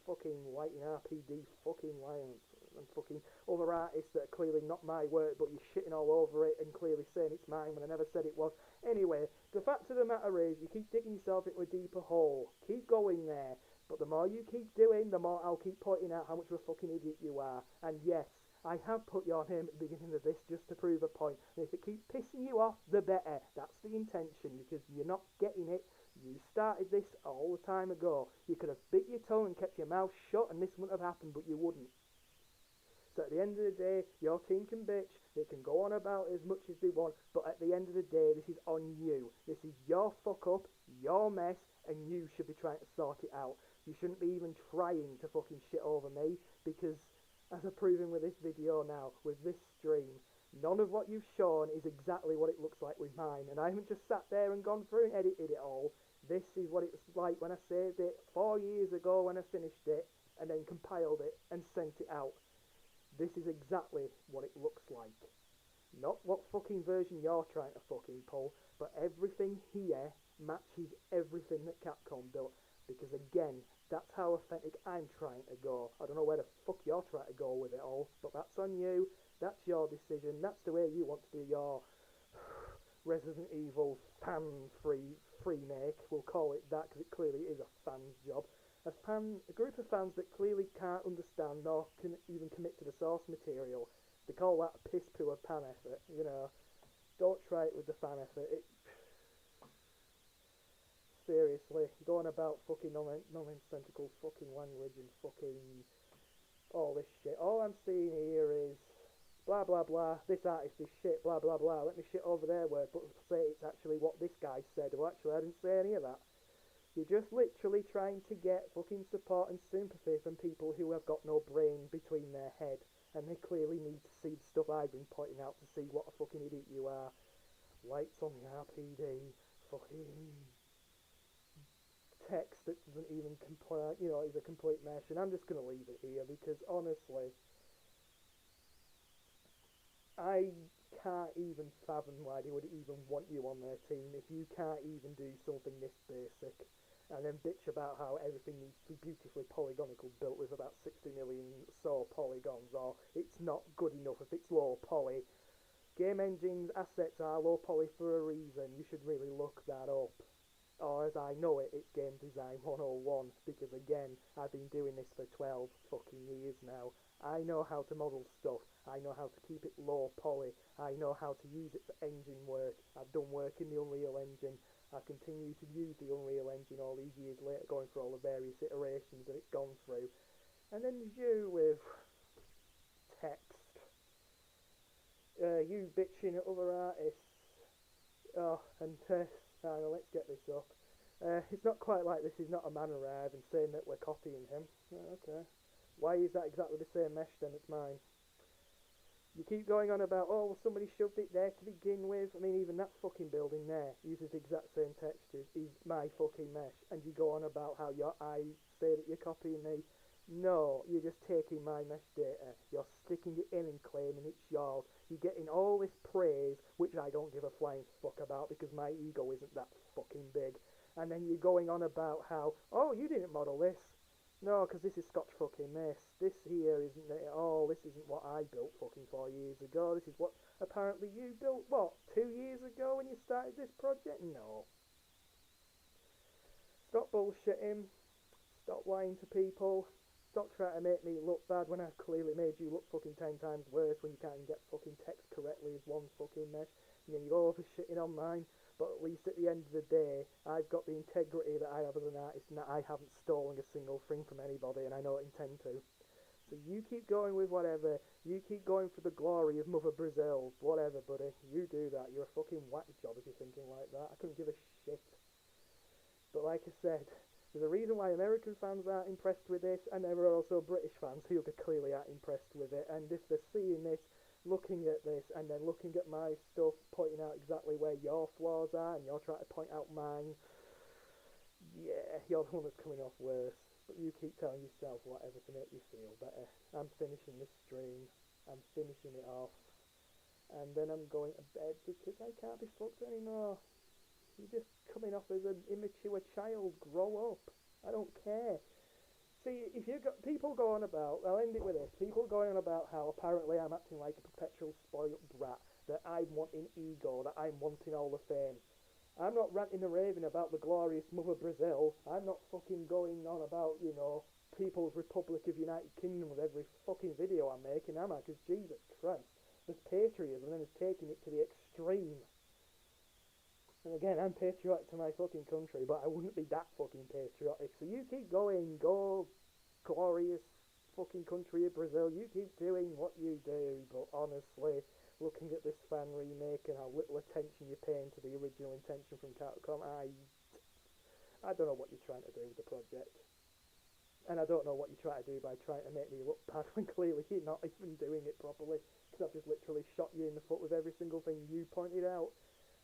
Fucking lighting RPG, fucking lions, and fucking other artists that are clearly not my work, but you're shitting all over it and clearly saying it's mine when I never said it was. Anyway, the fact of the matter is, you keep digging yourself into a deeper hole. Keep going there, but the more you keep doing, the more I'll keep pointing out how much of a fucking idiot you are. And yes, I have put your name at the beginning of this just to prove a point. And if it keeps pissing you off, the better. That's the intention, because you're not getting it. You started this all the time ago. You could have bit your tongue and kept your mouth shut and this wouldn't have happened, but you wouldn't. So at the end of the day, your team can bitch, they can go on about as much as they want, but at the end of the day, this is on you. This is your fuck up, your mess, and you should be trying to sort it out. You shouldn't be even trying to fucking shit over me, because as I've proven with this video now, with this stream, none of what you've shown is exactly what it looks like with mine, and I haven't just sat there and gone through and edited it all. This is what it's like when I saved it 4 years ago when I finished it, and then compiled it and sent it out. This is exactly what it looks like. Not what fucking version you're trying to fucking pull, but everything here matches everything that Capcom built, because again, that's how authentic I'm trying to go. I don't know where the fuck you're trying to go with it all, but that's on you. That's your decision. That's the way you want to do your Resident Evil fan-free remake. We'll call it that because it clearly is a fan's job. A group of fans that clearly can't understand nor can even commit to the source material. They call that piss-poor fan effort, you know. Don't try it with the fan effort. Seriously, going about fucking nonsensical fucking language and fucking all this shit. All I'm seeing here is blah blah blah, this artist is shit, blah blah blah, let me shit over their word, but say it's actually what this guy said. Well, actually, I didn't say any of that. You're just literally trying to get fucking support and sympathy from people who have got no brain between their head, and they clearly need to see the stuff I've been pointing out to see what a fucking idiot you are. Lights on the RPD, fucking text that doesn't even complete, you know, is a complete mesh. And I'm just gonna leave it here because honestly, I can't even fathom why they would even want you on their team if you can't even do something this basic. And then bitch about how everything needs to be beautifully polygonical built with about 60 million saw polygons, or it's not good enough if it's low poly. Game engines assets are low poly for a reason. You should really look that up. Or as I know it, it's Game Design 101, because again, I've been doing this for 12 fucking years now. I know how to model stuff. I know how to keep it low poly. I know how to use it for engine work. I've done work in the Unreal Engine. I continue to use the Unreal Engine all these years later, going through all the various iterations that it's gone through. And then you with text. You bitching at other artists. Oh, and let's get this up. It's not quite like this is not a man arrive and saying that we're copying him. Okay. Why is that exactly the same mesh then? It's mine. You keep going on about, oh, well, somebody shoved it there to begin with. I mean, even that fucking building there uses the exact same textures, is my fucking mesh. And you go on about how I say that you're copying me. No, you're just taking my mesh data. You're sticking it in and claiming it's yours. You're getting all this praise, which I don't give a flying fuck about because my ego isn't that fucking big. And then you're going on about how, oh, you didn't model this. No, because this is Scotch fucking mess. This here isn't it at all. This isn't what I built fucking 4 years ago. This is what apparently you built, what, 2 years ago when you started this project? No. Stop bullshitting. Stop lying to people. Stop trying to make me look bad when I've clearly made you look fucking 10 times worse when you can't even get fucking text correctly as one fucking mesh. And then you go over shitting on mine. But at least at the end of the day, I've got the integrity that I have as an artist and that I haven't stolen a single thing from anybody and I don't intend to. So you keep going with whatever. You keep going for the glory of Mother Brazil. Whatever, buddy. You do that. You're a fucking whack job if you're thinking like that. I couldn't give a shit. But like I said, there's a reason why American fans aren't impressed with this, and there are also British fans who clearly aren't impressed with it. And if they're seeing this, looking at this, and then looking at my stuff, pointing out exactly where your flaws are, and you're trying to point out mine, yeah, you're the one that's coming off worse. But you keep telling yourself whatever to make you feel better. I'm finishing this stream. I'm finishing it off. And then I'm going to bed because I can't be fucked anymore. You're just coming off as an immature child. Grow up. I don't care. See, if you've got people going about, I'll end it with this, people going on about how apparently I'm acting like a perpetual spoiled brat, that I'm wanting ego, that I'm wanting all the fame. I'm not ranting and raving about the glorious Mother Brazil. I'm not fucking going on about, you know, People's Republic of United Kingdom with every fucking video I'm making, am I? Because Jesus Christ, there's patriotism and there's taking it to the extreme. And again, I'm patriotic to my fucking country, but I wouldn't be that fucking patriotic. So you keep going, go glorious fucking country of Brazil. You keep doing what you do, but honestly, looking at this fan remake and how little attention you're paying to the original intention from Capcom, I don't know what you're trying to do with the project. And I don't know what you're trying to do by trying to make me look bad when clearly you're not even doing it properly. Because I've just literally shot you in the foot with every single thing you pointed out.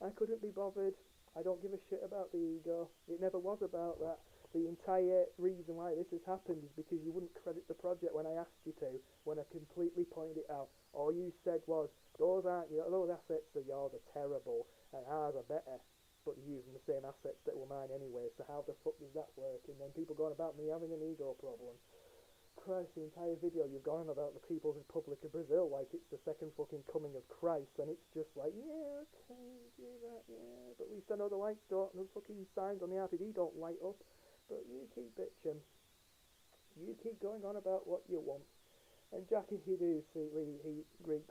I couldn't be bothered. I don't give a shit about the ego. It never was about that. The entire reason why this has happened is because you wouldn't credit the project when I asked you to, when I completely pointed it out. All you said was, those assets of yours are terrible, and ours are better. But you're using the same assets that were mine anyway, so how the fuck does that work? And then people going about me having an ego problem. Christ, the entire video you've gone on about the People's Republic of Brazil like it's the second fucking coming of Christ, and it's just like, yeah, okay, do that, yeah, but at least I know the lights don't, the fucking signs on the RPD don't light up. But you keep bitching. You keep going on about what you want. And Jack, if you do see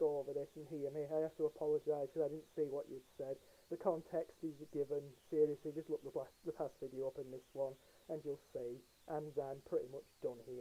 go over this and hear me, I have to apologise because I didn't see what you'd said. The context is given. Seriously, just look the past video up in this one, and you'll see. And I'm pretty much done here.